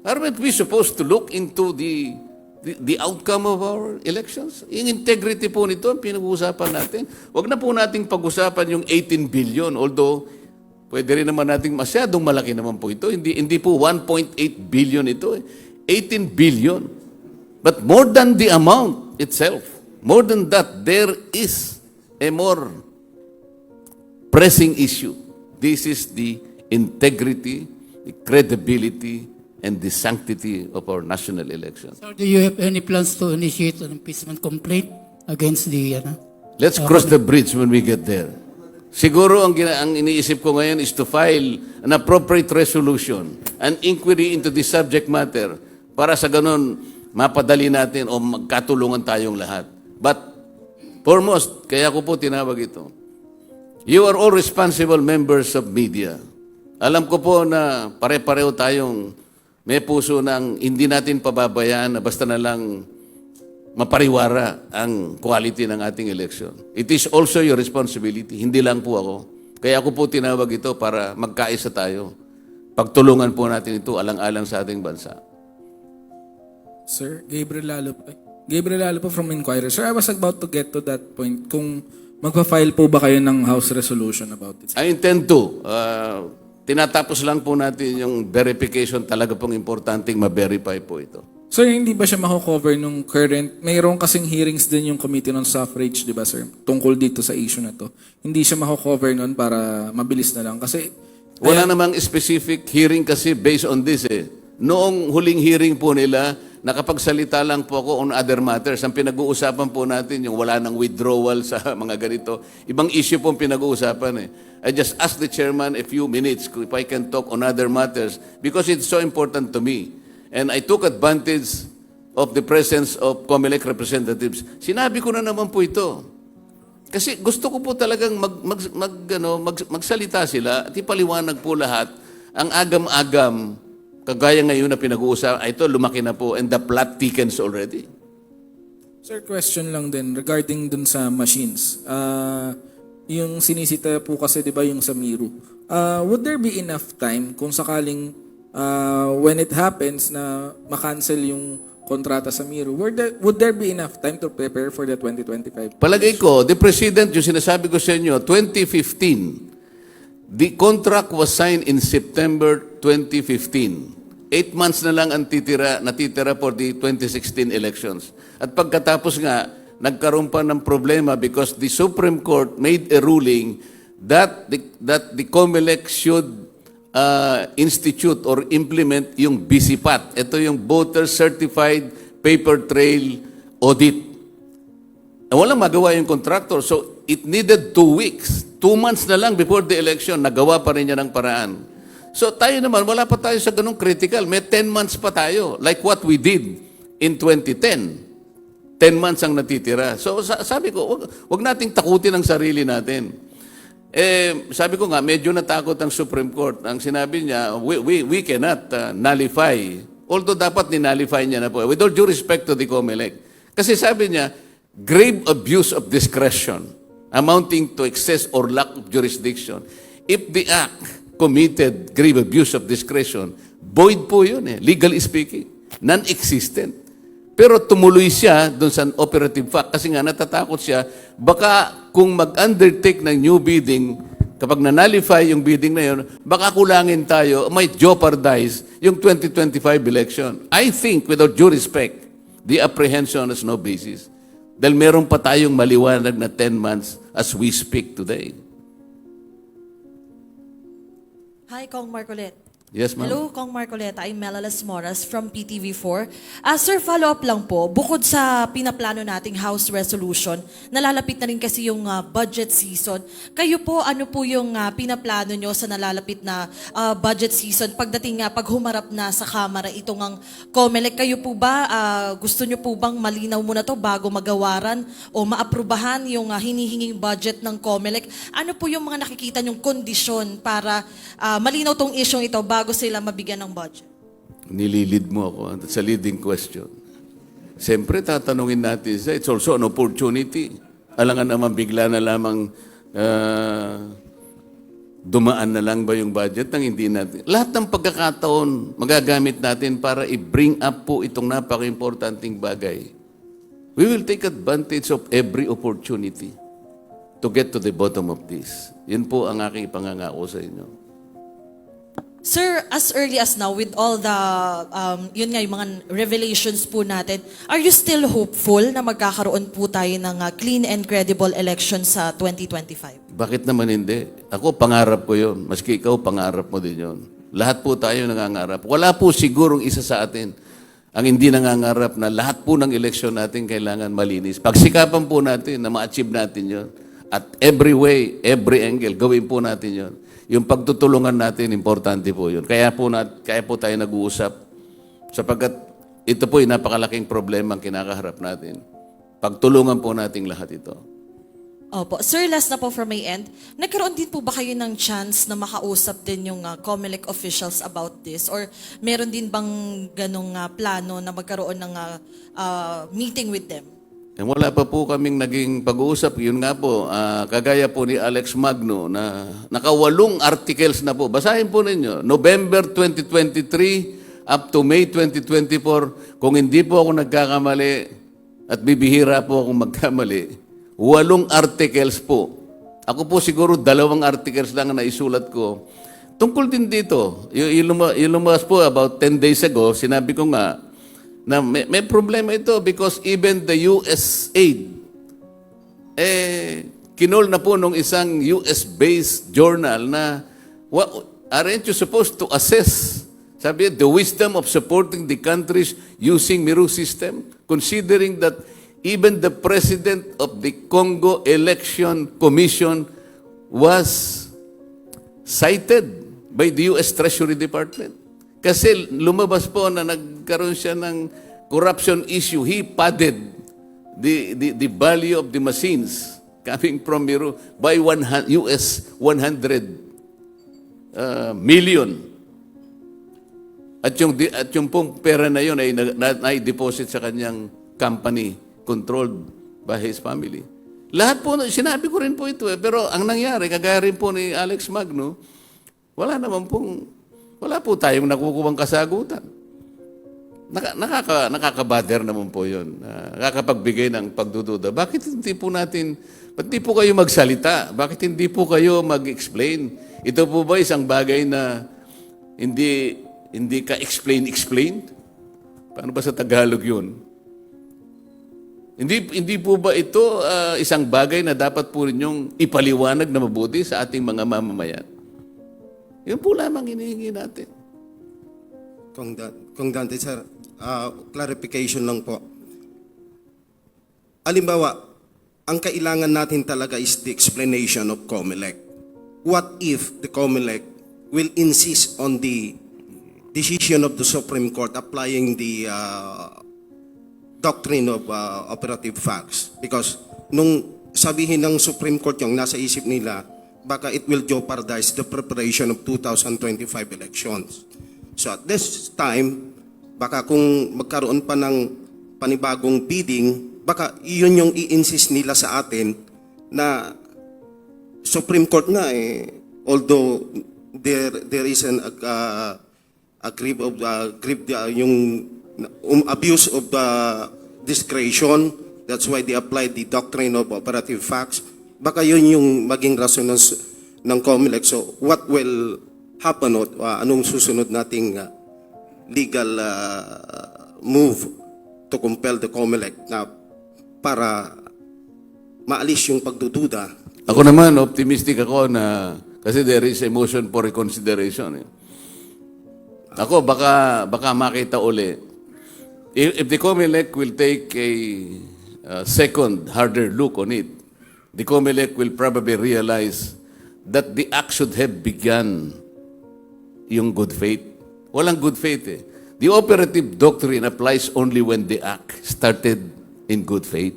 Aren't we supposed to look into the outcome of our elections? Yung integrity po nito, pinag-uusapan natin. Huwag na po nating pag-usapan yung 18 billion, although pwede rin naman nating masyadong malaki naman po ito. Hindi po 1.8 billion ito. 18 billion. But more than the amount itself, more than that, there is a more pressing issue. This is the integrity, the credibility, and the sanctity of our national elections. Sir, do you have any plans to initiate an impeachment complaint against the... Let's cross the bridge when we get there. Siguro ang iniisip ko ngayon is to file an appropriate resolution, an inquiry into the subject matter, para sa ganun mapadali natin o magkatulungan tayong lahat. But foremost, kaya ko po tinawag ito. You are all responsible members of media. Alam ko po na pare-pareho tayong may puso ng hindi natin pababayaan na basta na lang mapariwara ang quality ng ating election. It is also your responsibility, hindi lang po ako. Kaya ako po tinawag ito para magkaisa tayo. Pagtulungan po natin ito alang-alang sa ating bansa. Sir, Gabriel Lalo po from Inquirer. Sir, I was about to get to that point. Kung magpa-file po ba kayo ng House resolution about it? I intend to. Tinatapos lang po natin yung verification. Talaga pong importanteng ma-verify po ito. Sir, hindi ba siya mako-cover nung current, mayroon kasing hearings din yung Committee on Suffrage, di ba sir? Tungkol dito sa issue na to. Hindi siya mako-cover nun para mabilis na lang. Kasi, Wala namang specific hearing kasi based on this eh. Noong huling hearing po nila, nakapagsalita lang po ako on other matters. Ang pinag-uusapan po natin, yung wala ng withdrawal sa mga ganito. Ibang issue po ang pinag-uusapan eh. I just asked the chairman a few minutes if I can talk on other matters because it's so important to me. And I took advantage of the presence of COMELEC representatives. Sinabi ko na naman po ito. Kasi gusto ko po talagang magsalita sila at ipaliwanag po lahat ang agam-agam kagaya ngayon na pinag-uusapan. Ito, lumaki na po and the plot thickens already. sir, question lang din regarding dun sa machines. Yung sinisita po kasi, di ba, yung sa Miru. Would there be enough time kung sakaling when it happens na makancel yung kontrata sa Miru, would there be enough time to prepare for the 2025? Palagay ko, the President, yung sinasabi ko sa inyo, 2015, the contract was signed in September 2015. 8 months na lang ang natitira for the 2016 elections. At pagkatapos nga, nagkaroon pa ng problema because the Supreme Court made a ruling that the COMELEC should institute or implement yung BCPAT. Ito yung Voter Certified Paper Trail Audit. Walang magawa yung contractor. So, it needed 2 weeks. 2 months na lang before the election, nagawa pa rin niya ng paraan. So, tayo naman, wala pa tayo sa ganung critical. May 10 months pa tayo, like what we did in 2010. 10 months ang natitira. So, sabi ko, wag nating takutin ang sarili natin. Sabi ko nga, medyo natakot ang Supreme Court. Ang sinabi niya, we cannot nullify. Although dapat ni-nullify niya na po. With all due respect to the COMELEC. Kasi sabi niya, grave abuse of discretion amounting to excess or lack of jurisdiction. If the act committed grave abuse of discretion, void po yun eh, legally speaking. Non-existent. Pero tumuloy siya doon sa operative fact kasi nga natatakot siya, baka kung mag-undertake ng new bidding, kapag na-nullify yung bidding na yun, baka kulangin tayo, might jeopardize yung 2025 election. I think, without due respect, the apprehension has no basis. Dahil meron pa tayong maliwanag na 10 months as we speak today. Hi, Kong Marcoleta. Yes, ma'am. Hello, Kong Marcoleta. I'm Melalas Moras from PTV4. Sir, follow-up lang po. Bukod sa pinaplano nating House Resolution, nalalapit na rin kasi yung budget season. Kayo po, ano po yung pinaplano nyo sa nalalapit na budget season? Pagdating pag humarap na sa Kamara itong ang COMELEC, kayo po ba, gusto nyo po bang malinaw muna to bago magawaran o maaprubahan yung hinihinging budget ng COMELEC? Ano po yung mga nakikita nyong kondisyon para malinaw tong issue ito bago sila mabigyan ng budget? Nililid mo ako sa leading question. Siyempre, tatanungin natin siya. It's also an opportunity. Alangan naman bigla na lamang dumaan na lang ba yung budget nang hindi natin. Lahat ng pagkakataon magagamit natin para i-bring up po itong napaka-importanting bagay. We will take advantage of every opportunity to get to the bottom of this. Yun po ang aking pangangako sa inyo. Sir, as early as now, with all the, yun nga, yung mga revelations po natin, are you still hopeful na magkakaroon po tayo ng clean and credible election sa 2025? Bakit naman hindi? Ako, pangarap ko yun. Maski ikaw, pangarap mo din yun. Lahat po tayo nangangarap. Wala po sigurong isa sa atin ang hindi nangangarap na lahat po ng eleksyon natin kailangan malinis. Pagsikapan po natin na ma-achieve natin yun. At every way, every angle, gawin po natin yun. Yung pagtutulungan natin, importante po yun. Kaya po tayo nag-uusap. Sapagkat ito po yung napakalaking problema ang kinakaharap natin. Pagtulungan po nating lahat ito. Opo. Sir, last na po from my end, nagkaroon din po ba kayo ng chance na makausap din yung COMELEC officials about this? Or meron din bang ganong plano na magkaroon ng meeting with them? Wala pa po kaming naging pag-uusap. Yun nga po, kagaya po ni Alex Magno na naka-8 articles na po. Basahin po ninyo. November 2023 up to May 2024, kung hindi po ako nagkakamali at bibihira po akong magkamali, 8 articles po. Ako po siguro 2 articles lang na isulat ko. Tungkol din dito, yung lumabas po about 10 days ago, sinabi ko nga, na may problema ito because even the US aid, kinol na po nung isang US-based journal na, aren't you supposed to assess, sabi, the wisdom of supporting the countries using Miru system, considering that even the president of the Congo Election Commission was cited by the US Treasury Department. Kasi lumabas po na nagkaroon siya ng corruption issue. He padded the value of the machines coming from Miru by US 100 million. At yung pong pera na yun ay na-deposit sa kanyang company controlled by his family. Lahat po, sinabi ko rin po ito pero ang nangyari, kagaya rin po ni Alex Magno, wala po tayong nakukuhang kasagutan. Nakakabader naman po yun. Nakakapagbigay ng pagdududa. Bakit hindi po kayo magsalita? Bakit hindi po kayo mag-explain? Ito po ba isang bagay na hindi ka explain? Paano ba sa Tagalog yun? Hindi po ba ito isang bagay na dapat po ninyong ipaliwanag na mabuti sa ating mga mamamayan? Yun po lamang hinihingi natin. Kung Dante, sir, clarification lang po. Halimbawa, ang kailangan natin talaga is the explanation of COMELEC. What if the COMELEC will insist on the decision of the Supreme Court applying the doctrine of operative facts? Because nung sabihin ng Supreme Court yung nasa isip nila, baka it will jeopardize the preparation of 2025 elections. So at this time, baka kung magkaroon pa ng panibagong bidding, baka yun yung i-insist nila sa atin na Supreme Court nga although there is an yung abuse of discretion, that's why they applied the doctrine of operative facts. Baka yun yung maging rason ng COMELEC. So what will happen o anong susunod nating legal move to compel the COMELEC na para maalis yung pagdududa? Ako naman, optimistic ako na kasi there is a motion for reconsideration. Ako, baka makita uli. If the COMELEC will take a second, harder look on it, the COMELEC will probably realize that the act should have begun yung good faith. Walang good faith eh. The operative doctrine applies only when the act started in good faith.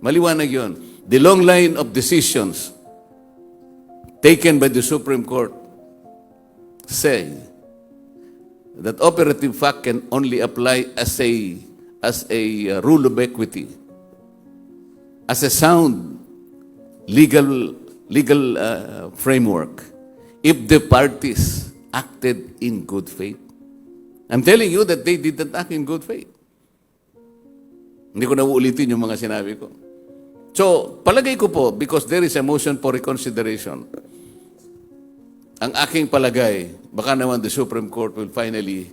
Maliwanag yun. The long line of decisions taken by the Supreme Court say that operative fact can only apply as a rule of equity, as a sound legal framework, if the parties acted in good faith. I'm telling you that they didn't act in good faith. Hindi ko na uulitin yung mga sinabi ko. So, palagay ko po, because there is a motion for reconsideration, ang aking palagay, baka naman the Supreme Court will finally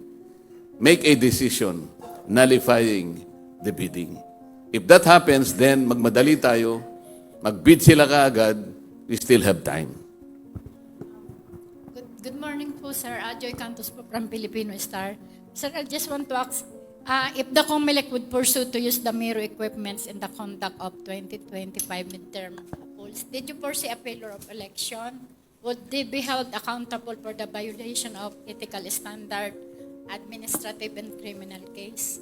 make a decision nullifying the bidding. If that happens, then magmadali tayo, magbid sila kaagad, we still have time. Good morning po, Sir. Joy Cantos po from Filipino Star. Sir, I just want to ask, if the COMELEC would pursue to use the Miru equipments in the conduct of 2025 midterm polls, did you foresee a failure of election? Would they be held accountable for the violation of ethical standard, administrative and criminal case?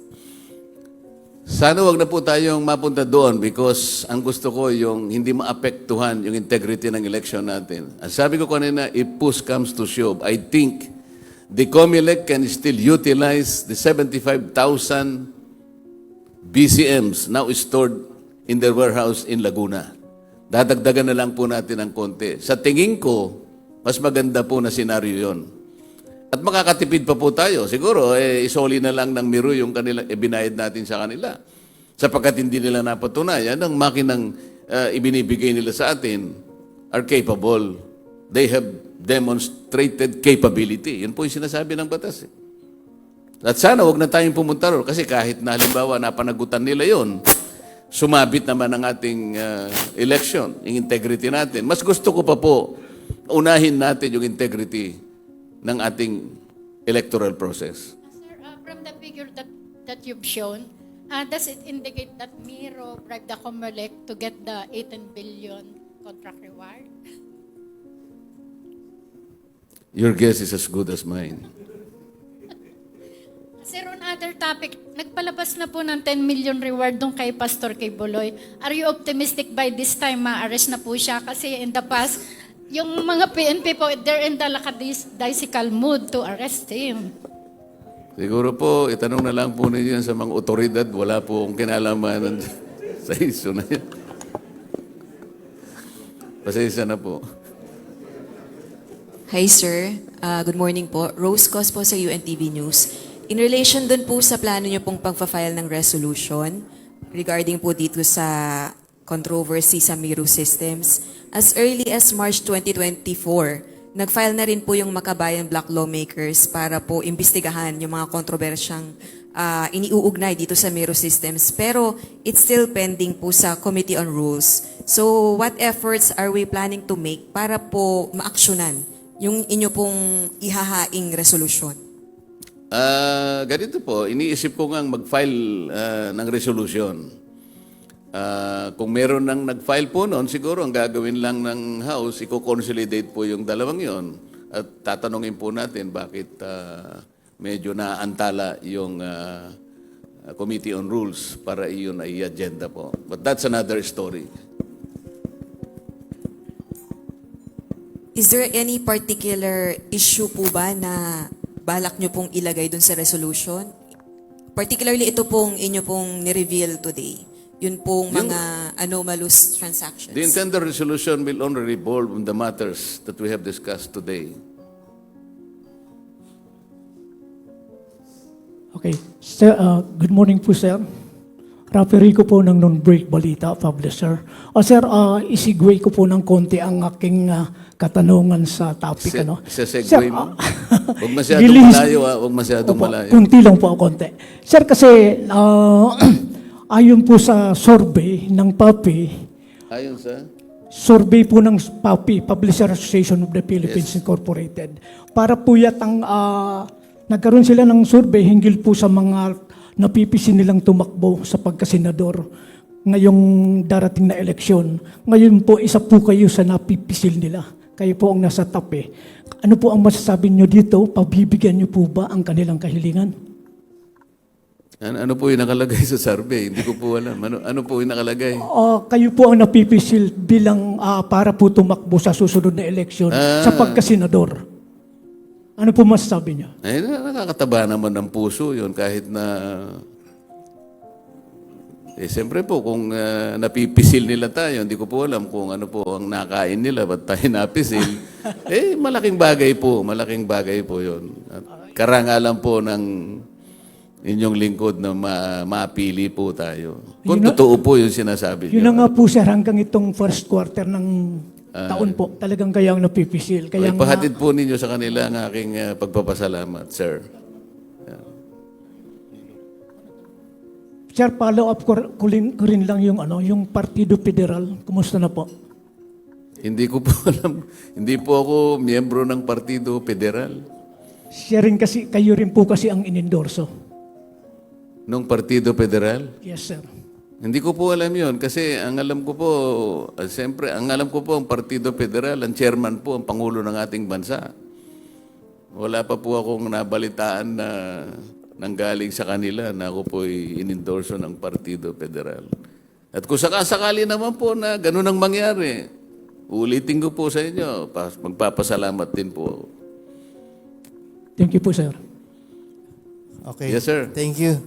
Sana wag na po tayong mapunta doon because ang gusto ko yung hindi maapektuhan yung integrity ng election natin. Ang sabi ko kanina, if push comes to shove, I think the COMELEC can still utilize the 75,000 BCMs now stored in their warehouse in Laguna. Dadagdagan na lang po natin ng konti. Sa tingin ko, mas maganda po na senaryo yon. At makakatipid pa po tayo. Siguro, isoli na lang ng Miru yung kanila, binayad natin sa kanila. Sapagkat hindi nila napatunayan, ang makinang ibinibigay nila sa atin are capable. They have demonstrated capability. Yun po yung sinasabi ng batas. At sana wag na tayong pumunta ron kasi kahit na halimbawa napanagutan nila yon, sumabit naman ang ating election, yung integrity natin. Mas gusto ko pa po, unahin natin yung integrity ng ating electoral process. Sir, from the figure that you've shown, does it indicate that Miro bribed the COMELEC to get the 18 billion contract reward? Your guess is as good as mine. Sir, on other topic, nagpalabas na po ng 10 million reward doon kay Pastor kay Boloy. Are you optimistic by this time ma-arrest na po siya? Kasi in the past, yung mga PNP po, they're in the lackadaisical mood to arrest him. Siguro po, itanong na lang po ninyo yan sa mga otoridad. Wala po akong kinalaman sa issue na yan. Pasensya na po. Hi sir, good morning po. Rose Cos po sa UNTV News. In relation dun po sa plano niyo pong pagpa-file ng resolution regarding po dito sa controversy sa Miro Systems, as early as March 2024, nag-file na rin po yung Makabayan Black Lawmakers para po imbestigahan yung mga kontrobersyang iniuugnay dito sa Miro Systems. Pero it's still pending po sa Committee on Rules. So what efforts are we planning to make para po maaksyonan yung inyo pong ihahaing resolution? Ganito po, iniisip ko ngang mag-file ng resolution. Kung meron nang nag-file po noon, siguro ang gagawin lang ng House, i-consolidate po yung dalawang yon at tatanungin po natin bakit medyo naantala yung Committee on Rules para iyon ay agenda po. But that's another story. Is there any particular issue po ba na balak nyo pong ilagay dun sa resolution? Particularly ito pong inyo pong ni-reveal today. Yun pong mga anomalous transactions. The intended resolution will only revolve on the matters that we have discussed today. Okay. Sir, good morning po, sir. Rafi Rico po ng Non-Break Balita, publisher. Sir, isigway ko po ng konti ang aking katanungan sa topic. Segue mo? Huwag masyadong malayo, huwag masyadong malayo. Kunti lang po, konti. Sir, kasi ayon po sa survey ng PAPI, Ayon sa? survey po ng PAPI, Publisher Association of the Philippines Incorporated, para po yatang nagkaroon sila ng survey hinggil po sa mga napipisi nilang tumakbo sa pagkasenador ngayong darating na eleksyon. Ngayon po, isa po kayo sa napipisil nila. Kayo po ang nasa top eh. Ano po ang masasabi nyo dito? Pabibigyan nyo po ba ang kanilang kahilingan? Ano po yung nakalagay sa survey? Hindi ko po alam. Ano po yung nakalagay? Kayo po ang napipisil bilang para po tumakbo sa susunod na eleksyon sa pagkasenador. Ano po masasabi niyo? Nakakataba naman ng puso yun kahit na... siyempre po, kung napipisil nila tayo, hindi ko po alam kung ano po ang nakain nila, ba't tayo napisil. Malaking bagay po yun. At karangalan po ng inyong lingkod na mapili po tayo. Kung totoo po yung sinasabi niyo. Yun na nga po, sir, hanggang itong first quarter ng taon po, talagang kayang napipisil. Ipahatid po ninyo sa kanila ang aking pagpapasalamat, sir. Sir, follow up ko rin lang yung Partido Federal. Kumusta na po? Hindi ko po alam. Hindi po ako miyembro ng Partido Federal. Kayo rin po kasi ang inendorso. Nung Partido Federal? Yes, sir. Hindi ko po alam yon kasi ang alam ko po, siyempre, ang alam ko po ang Partido Federal, ang chairman po, ang Pangulo ng ating bansa. Wala pa po akong nabalitaan na nanggaling sa kanila na ako po inendorso ng Partido Federal. At kung sakasakali naman po na ganun ang mangyari, ulitin ko po sa inyo, magpapasalamat din po. Thank you po, sir. Okay. Yes, sir. Thank you.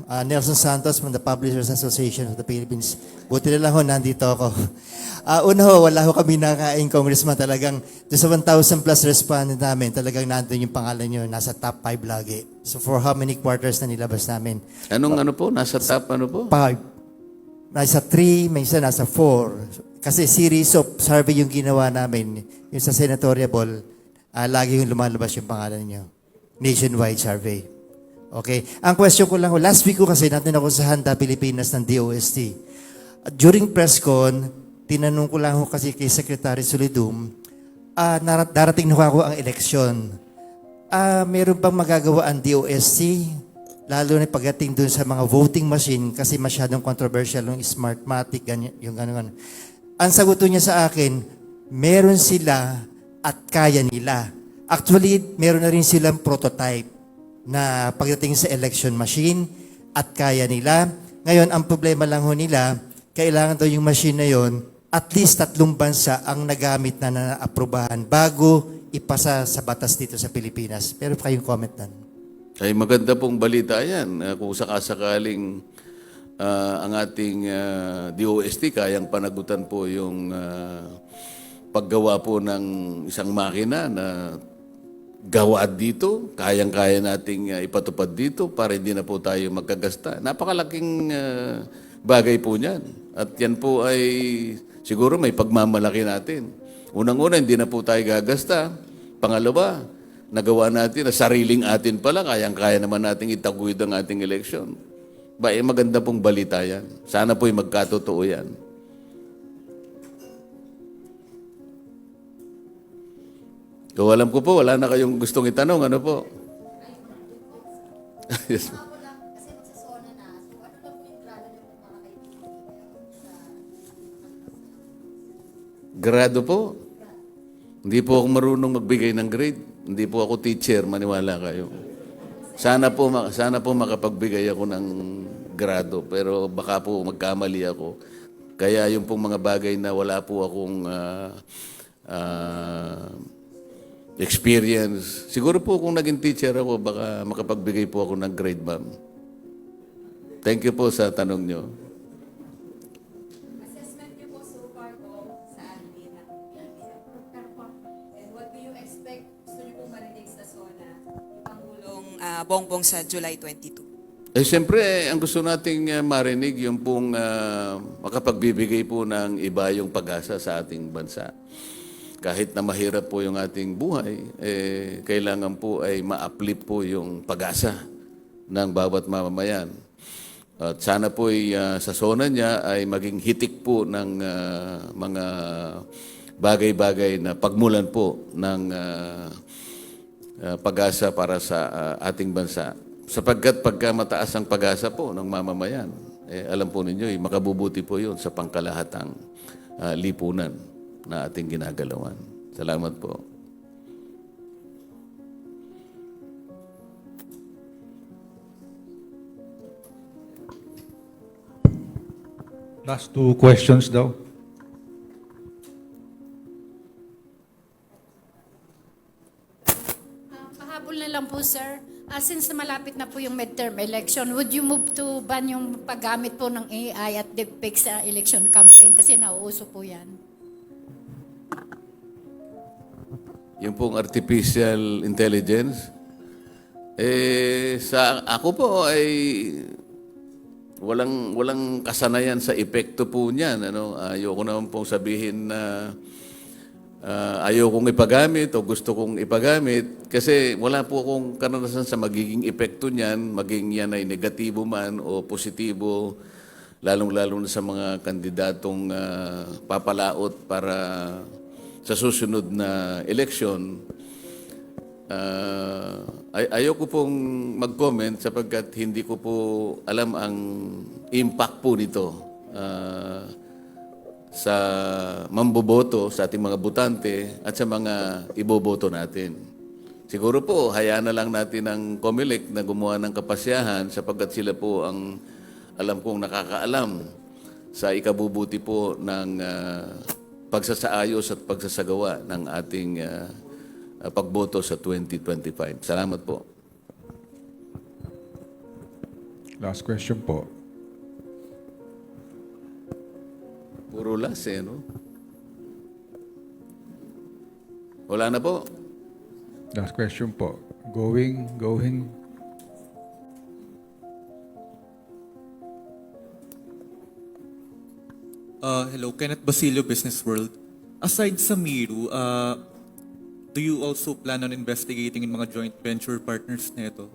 Nelson Santos from the Publishers Association of the Philippines. Buti na lang ho, nandito ako. Una ho, wala ho kami nakain, Congressman. Talagang sa 1,000 plus respondent namin, talagang nandun yung pangalan nyo, nasa top 5 lagi. So for how many quarters na nilabas namin? Ano po? Nasa top ano po? 5. Nasa 3, minsan nasa 4. Kasi series of survey yung ginawa namin, yung sa senatorial, lagi yung lumalabas yung pangalan nyo. nationwide survey. Okay? Ang question ko lang, last week ko kasi natin ako sa Handa Pilipinas ng DOST. During press con, tinanong ko lang kasi kay Secretary Solidum, darating na ako ang eleksyon. Meron bang magagawa ang DOST? Lalo na pagdating dun sa mga voting machine kasi masyadong controversial yung Smartmatic, ganyan, yung gano'n. Ang sagot niya sa akin, meron sila at kaya nila. Actually, meron na rin silang prototype na pagdating sa election machine at kaya nila. Ngayon, ang problema lang ho nila, kailangan daw yung machine na yon at least 3 bansa ang nagamit na na-aprobahan bago ipasa sa batas dito sa Pilipinas. Pero kayong comment nan. Ay maganda pong balita yan. Kung sakasakaling ang ating DOST kayang panagutan po yung paggawa po ng isang makina na gawa dito, kayang-kaya nating ipatupad dito para hindi na po tayo magkagasta. Napakalaking bagay po niyan. At yan po ay siguro may pagmamalaki natin. Unang-una, hindi na po tayo gagasta. Pangalawa, nagawa natin na sariling atin pala, kayang-kaya naman nating itaguyod ang ating eleksyon. Maganda pong balita yan. Sana po'y magkatotoo yan. Kung alam ko po, wala na kayong gustong itanong. Ano po? Yes. Grado po? Hindi po ako marunong magbigay ng grade. Hindi po ako teacher, maniwala kayo. Sana po makapagbigay ako ng grado, pero baka po magkamali ako. Kaya yung pong mga bagay na wala po akong experience. Siguro po kung naging teacher ako, baka makapagbigay po ako ng grade, ma'am. Thank you po sa tanong nyo. Assessment niyo po so far po sa amin. And what do you expect? Gusto niyo pong marinig sa SONA, yung Pangulong Bongbong sa July 22? Siyempre, ang gusto nating marinig, yung pong makapagbibigay po ng iba yung pag-asa sa ating bansa. Kahit na mahirap po yung ating buhay, kailangan po ay ma-uplift po yung pag-asa ng bawat mamamayan. At sana po sa SONA niya ay maging hitik po ng mga bagay-bagay na pagmulan po ng pag-asa para sa ating bansa. Sapagkat pagka mataas ang pag-asa po ng mamamayan, alam po ninyo, makabubuti po yun sa pangkalahatang lipunan na ating ginagalawan. Salamat po. Last 2 questions daw. Pahabol na lang po, sir. Since malapit na po yung midterm election, would you move to ban yung paggamit po ng AI at deepfake sa election campaign? Kasi nauuso po yan. Yung pong artificial intelligence, sa ako po ay walang kasanayan sa epekto po niyan. Ayoko naman pong sabihin na ayokong ipagamit o gusto kong ipagamit kasi wala po akong karanasan sa magiging epekto niyan, maging yan ay negatibo man o positibo, lalong-lalo na sa mga kandidatong papalaot para sa susunod na eleksyon. Ayoko pong mag-comment sapagkat hindi ko po alam ang impact po nito sa mamboboto, sa ating mga botante at sa mga iboboto natin. Siguro po, hayaan na lang natin ang COMELEC na gumawa ng kapasyahan sapagkat sila po ang alam kong nakakaalam sa ikabubuti po ng pagsasaayos at pagsasagawa ng ating pagboto sa 2025. Salamat po. Last question po. Puro last no? Wala na po. Last question po. Going. Hello, Kenneth Basilio, Business World. Aside sa Miru, do you also plan on investigating yung mga joint venture partners nito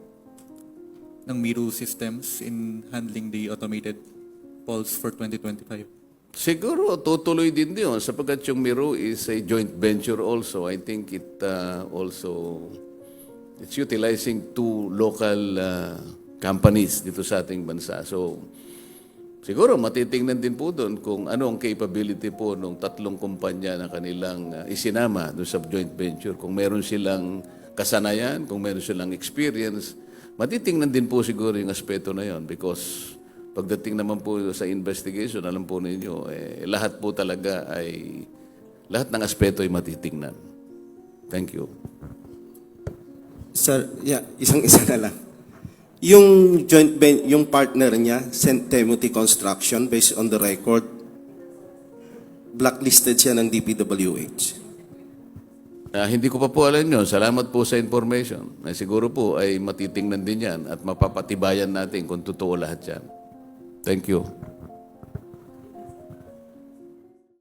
ng Miro Systems in handling the automated polls for 2025? Siguro tutuloy din yun sapagkat yung Miro is a joint venture also. I think it's utilizing two local companies dito sa ating bansa. So siguro matitingnan din po doon kung ano ang capability po ng tatlong kumpanya na kanilang isinama doon sa joint venture. Kung meron silang kasanayan, kung meron silang experience, matitingnan din po siguro yung aspeto na yon because pagdating naman po sa investigation, alam po ninyo, lahat po talaga lahat ng aspeto ay matitingnan. Thank you. Sir, isang-isa na lang. Yung partner niya, St. Timothy Construction, based on the record, blacklisted siya ng DPWH. Hindi ko pa po alam yun. Salamat po sa information. Siguro po ay matitingnan din yan at mapapatibayan natin kung totoo lahat yan. Thank you.